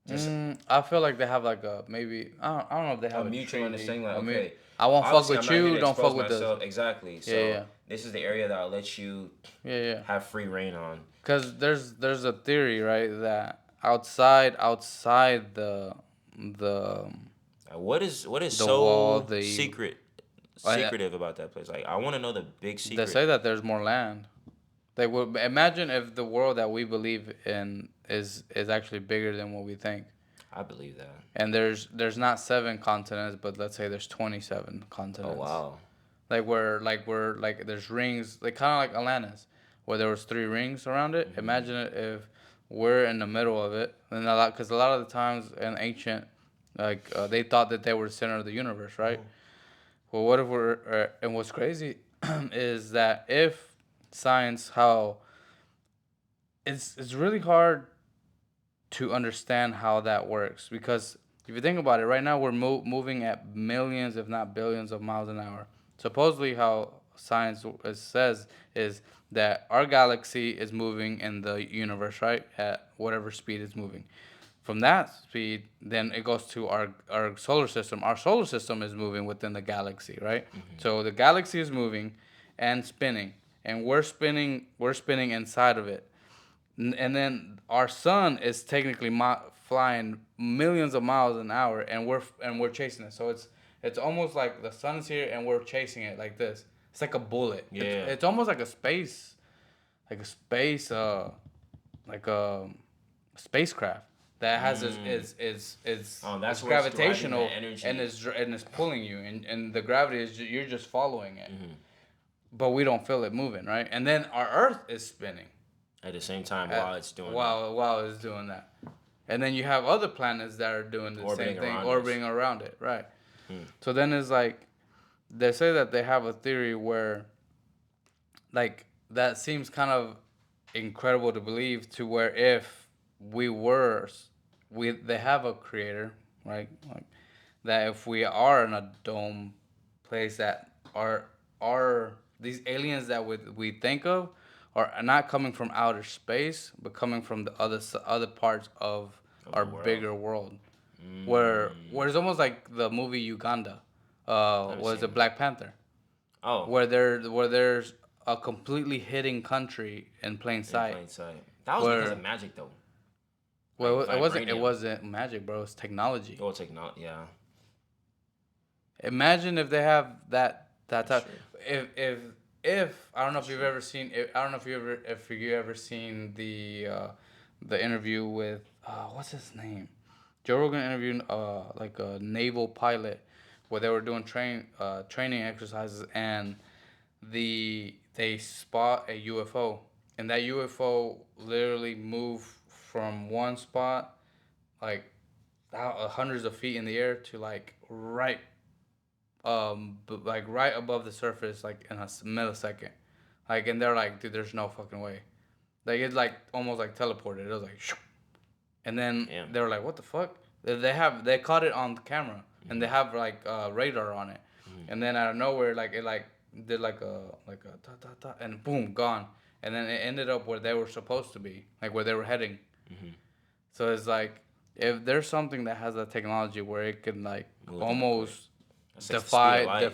just I feel like they have like a maybe. I don't know if they a have a mutual treaty. understanding? Like, I mean, okay, I won't fuck obviously I'm with not here you. to Don't expose fuck with us. myself exactly. Yeah, So yeah, this is the area that I'll let you yeah, yeah. have free reign on. Cause there's a theory, right, that outside the What is the wall, so I, secretive about that place? Like, I want to know the big they secret. say that there's more land. They would imagine if the world that we believe in is actually bigger than what we think. I believe that. And there's not seven continents, but let's say there's 27 Oh continents. wow. Like there's rings, like kind of like Atlantis, where there was three rings around it. Hmm. Imagine it if we're in the middle of it, and because a lot of the times in ancient, they thought that they were the center of the universe, right? Oh. Well, what if and what's crazy is that if science, how it's really hard to understand how that works. Because if you think about it, right now we're moving at millions, if not billions, of miles an hour. Supposedly, how science says is that our galaxy is moving in the universe, right, at whatever speed it's moving. From that speed, then it goes to our solar system. Our solar system is moving within the galaxy, right? Mm-hmm. So the galaxy is moving and spinning, and we're spinning inside of it. And then our sun is technically flying millions of miles an hour, and we're chasing it. So it's almost like the sun's here and we're chasing it like this. It's like a bullet. Yeah. It's almost like a space, like a spacecraft that has Oh, that's is where it's deriving the gravitational energy. and is pulling you, and the gravity is you're just following it, Mm-hmm. but we don't feel it moving, right? And then our Earth is spinning At the same time, while it's doing that, while it's doing that. And then you have other planets that are doing the orbiting same thing, around us. orbiting around it, right? Hmm. So then it's like they say that they have a theory where, like, that seems kind of incredible to believe, to where if we were, they have a creator, right? Like, that if we are in a dome place, that are these aliens that we think of are not coming from outer space, but coming from the other parts Of our the world. bigger world, where Mm. it's almost like the movie Uganda, I haven't was seen it it. Black Panther, Oh, where there's a completely hidden country in plain in sight, plain sight. That was because where of magic, though. Like well it vibranium. wasn't magic, bro. It's technology. Oh, technology. Yeah, Imagine if they have that that's type. true. If if I don't know That's if you've true. ever seen. I don't know if you ever seen the interview with what's his name, Joe Rogan interviewed like a naval pilot, where they were doing training exercises, and they spot a UFO, and that UFO literally moved from one spot, like hundreds of feet in the air, to like like right above the surface, like in a millisecond. Like, and they're like, dude, there's no fucking way. Like, it's like almost like teleported. It was like shoo. And then Damn. they were like, what the fuck? They caught it on camera, and they Mm-hmm. have like radar on it. Mm-hmm. And then out of nowhere, like it like did like a ta ta ta, and boom, gone. And then it ended up where they were supposed to be, like where they were heading. Mm-hmm. So it's like, if there's something that has that technology where it can like Move that quick. almost That's like the speed of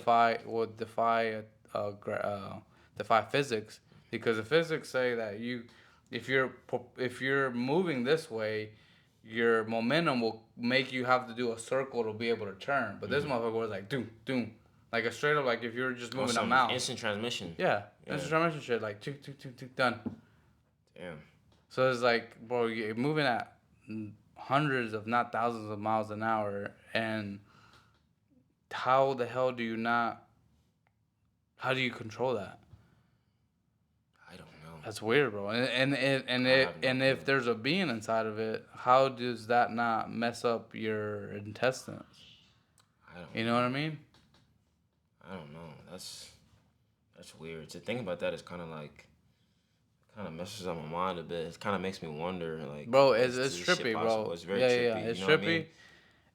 defy light. defy physics, because the physics say that if you're moving this way, your momentum will make you have to do a circle to be able to turn. But this Mm-hmm. motherfucker was like doom doom, like a straight up, like if you're just On moving a some mouse. instant transmission. Yeah, Yeah. instant transmission shit, like two two two two done. Damn. So it's like, bro, you're moving at hundreds, of not thousands of miles an hour, and how the hell do you not? How do you control that? I don't know. That's weird, bro. I have no And clue. if there's a being inside of it, how does that not mess up your intestines? I don't You know know. what I mean? I don't know. That's weird. To think about that is kind of messes up my mind a bit. It kind of makes me wonder, like, Bro, is it's this shit trippy, possible? bro. It's very Yeah. trippy. It's You know what I trippy, mean?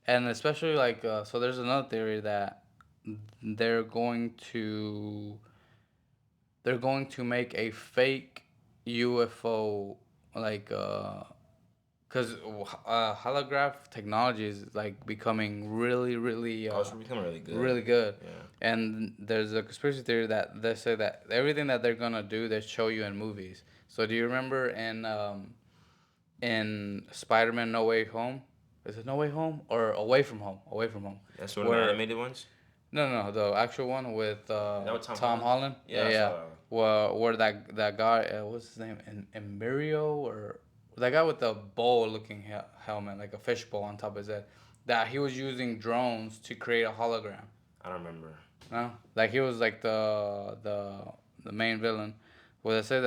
and especially like so. There's another theory that they're going to they're going to make a fake UFO, like because holograph technology is like becoming Oh, it's becoming really good. really good. Yeah. And there's a conspiracy theory that they say that everything that they're gonna do, they show you in movies. So do you remember in Spider-Man No Way Home? Is it No Way Home or Away from Home? Away from Home. That's one of the Where animated ones. no, the actual one with Is that with Tom Tom Holland? Holland. Yeah, I Yeah. saw that one. Where that guy, what's his name? Emilio, or that guy with the bowl looking helmet, like a fish bowl on top of his head. That he was using drones to create a hologram. I don't remember. No, like he was like the main villain. Well, they say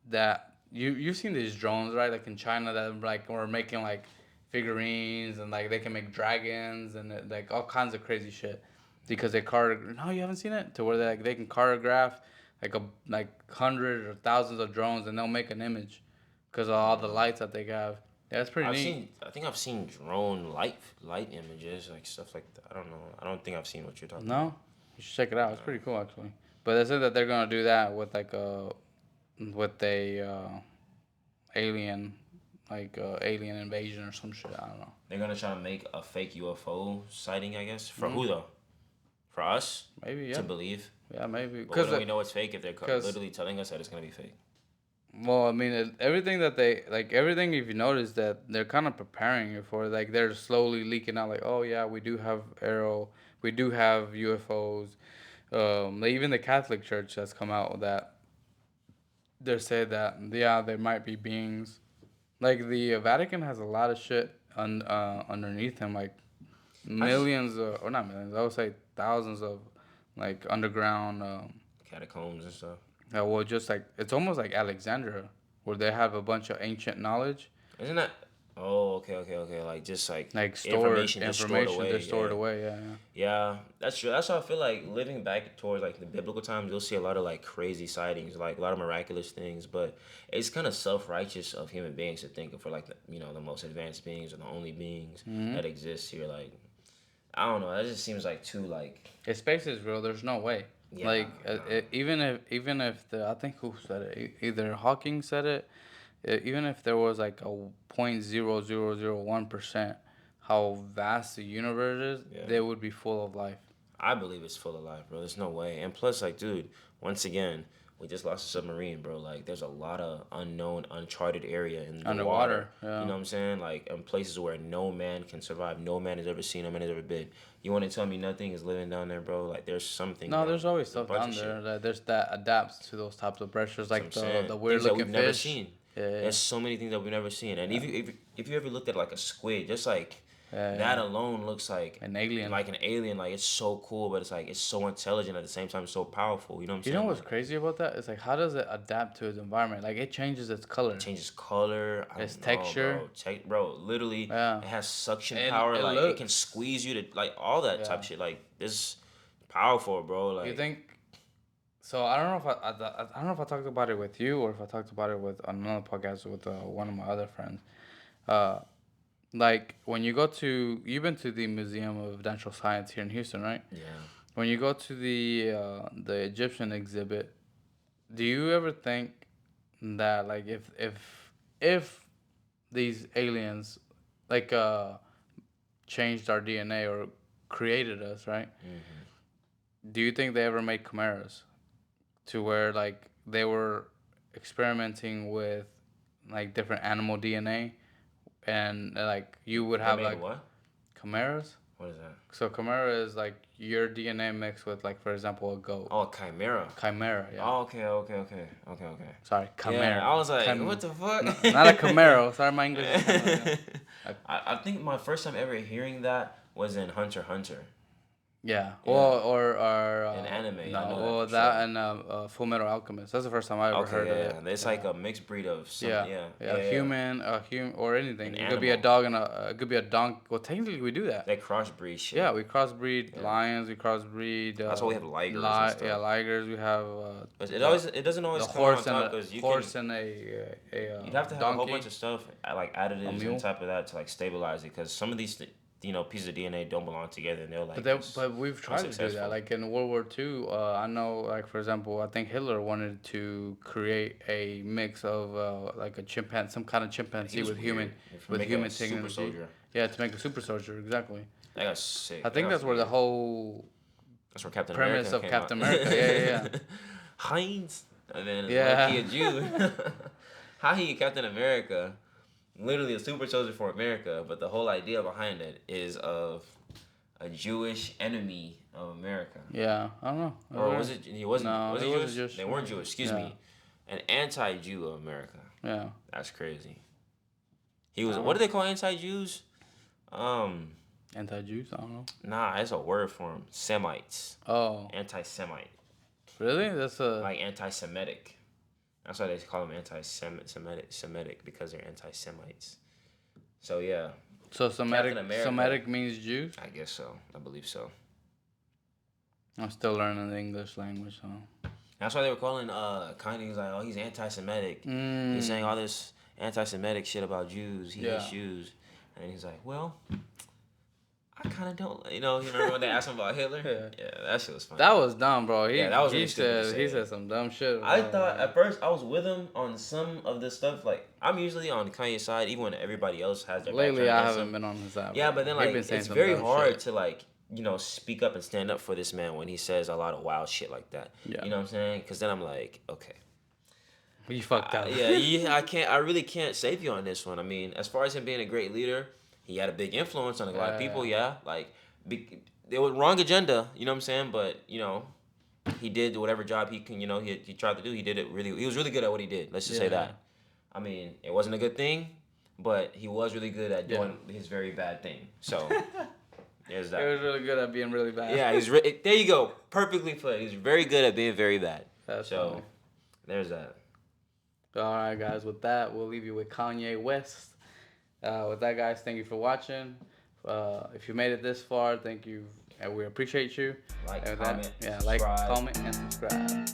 that you've seen these drones, right? Like in China, that like were making like figurines, and like they can make dragons and like all kinds of crazy shit, because they no, you haven't seen it, to where they can choreograph like hundreds or thousands of drones, and they'll make an image because of all the lights that they have. Yeah, it's pretty neat. I think I've seen drone light images, like stuff like that. I don't know. I don't think I've seen what you're talking about. No, you should check it out. It's pretty cool actually. But they said that they're gonna do that with like alien, alien invasion or some shit. I don't know. They're gonna try to make a fake UFO sighting, I guess. For who though? For us? Maybe, yeah. To believe. Yeah, maybe. But when we know it's fake if they're literally telling us that it's gonna be fake? Well, I mean, everything that they everything. If you notice that they're kind of preparing you for, like they're slowly leaking out, like, oh yeah, we do have we do have UFOs. Even the Catholic Church has come out with that. They say that yeah, there might be beings. Like the Vatican has a lot of shit underneath them, like millions or not millions. I would say thousands of like underground. Catacombs and stuff. Yeah, well, just like it's almost like Alexandria, where they have a bunch of ancient knowledge. Isn't that? Oh, okay. Like just like stored information they're stored away. Yeah. Yeah, that's true. That's how I feel like living back towards like the biblical times. You'll see a lot of like crazy sightings, like a lot of miraculous things. But it's kind of self-righteous of human beings to think of for like the most advanced beings or the only beings that exist here. Like I don't know. That just seems like too like. If space is real, there's no way. Yeah, even if I think who said it, either Hawking said it, even if there was like a 0.0001% how vast the universe is, they would be full of life. I believe it's full of life, bro. There's no way. And plus, like, dude, once again, we just lost a submarine, bro. Like, there's a lot of unknown, uncharted area in the underwater. Yeah. You know what I'm saying? Like, in places where no man can survive, no man has ever seen, no man has ever been. You want to tell me nothing is living down there, bro? Like, there's something. No, there's always stuff down there that adapts to those types of pressures, like the weird looking fish. Never seen. Yeah. There's so many things that we've never seen, and if you ever looked at like a squid, just like. That alone looks like an alien. Like an alien. Like, it's so cool, but it's like it's so intelligent at the same time, so powerful. You know what I'm saying? You know what's crazy about that? It's like, how does it adapt to its environment? Like, it changes its color. It changes color. Its texture. Bro, literally, it has suction power. Like, it can squeeze you to, like, all that type of shit. Like, this powerful, bro. Like, you think... So, I don't know if I don't know if I talked about it with you or if I talked about it with another podcast with one of my other friends. Like, when you've been to the Museum of Natural Science here in Houston, right? Yeah. When you go to the Egyptian exhibit, do you ever think that, like, if these aliens, like, changed our DNA or created us, right? Mm-hmm. Do you think they ever made chimeras to where, like, they were experimenting with, like, different animal DNA? And like you would have like what? Chimeras. What is that? So chimera is like your DNA mixed with, like, for example, a goat. Oh, chimera. Chimera, yeah. Oh, okay. Sorry, chimera. Yeah, I was like, what the fuck? Not a Camaro. Sorry, my English is kind of, I think my first time ever hearing that was in Hunter x Hunter. Yeah. Well, or an anime. No, well, that and Full Metal Alchemist. That's the first time I ever heard of it. It's like a mixed breed of some, human, or anything. It could be a dog and it could be a donkey. Well, technically we do that. They crossbreed shit. Yeah, we crossbreed lions. We crossbreed. That's why we have ligers. Yeah, ligers. We have. It doesn't always come on top because you horse can, and a you'd have to have donkey, a whole bunch of stuff like additives on top of that to like stabilize it because some of these. Pieces of DNA don't belong together, and they're like. But we've tried to do that. Like in World War II, I know, like, for example, I think Hitler wanted to create a mix of like a chimpanzee, some kind of chimpanzee with human technology. Yeah, to make a super soldier, exactly. That got sick. I think that's where the whole. That's where Captain premise America of Captain America. Yeah. Heinz, and then he a Jew. How he Captain America? Literally a super soldier for America, but the whole idea behind it is of a Jewish enemy of America. Yeah, I don't know. Or was it? He wasn't. No, was he Jewish? They weren't Jewish. Excuse me. An anti-Jew of America. Yeah. That's crazy. He was. What do they call anti-Jews? Anti-Jews? I don't know. Nah, it's a word for them. Semites. Oh. Anti-Semite. Really? That's a. Like anti-Semitic. That's why they call them anti-Semitic because they're anti-Semites. So yeah. So Semitic means Jews? I guess so. I believe so. I'm still learning the English language, so. That's why they were calling Kanye. He's like, oh, he's anti-Semitic. He's saying all this anti-Semitic shit about Jews. He hates Jews, and he's like, well, I kind of don't, you remember when they asked him about Hitler? Yeah, that shit was funny. That was dumb, bro. That was really he said some dumb shit. I thought at first I was with him on some of this stuff. Like, I'm usually on Kanye's side, even when everybody else has their Lately, I haven't been on his side. Yeah, but then like it's very hard to like speak up and stand up for this man when he says a lot of wild shit like that. Yeah. You know what I'm saying? Because then I'm like, okay. You fucked up. I really can't save you on this one. I mean, as far as him being a great leader, he had a big influence on a lot of people. Yeah, like there was wrong agenda. You know what I'm saying? But he did whatever job he can. He tried to do. He did it really. He was really good at what he did. Let's just say that. I mean, it wasn't a good thing, but he was really good at doing his very bad thing. So there's that. He was really good at being really bad. Yeah, there you go. Perfectly put. He's very good at being very bad. That's so funny. There's that. All right, guys. With that, we'll leave you with Kanye West. With that, guys, thank you for watching. If you made it this far, thank you, and we appreciate you. Like, and comment, comment, and subscribe.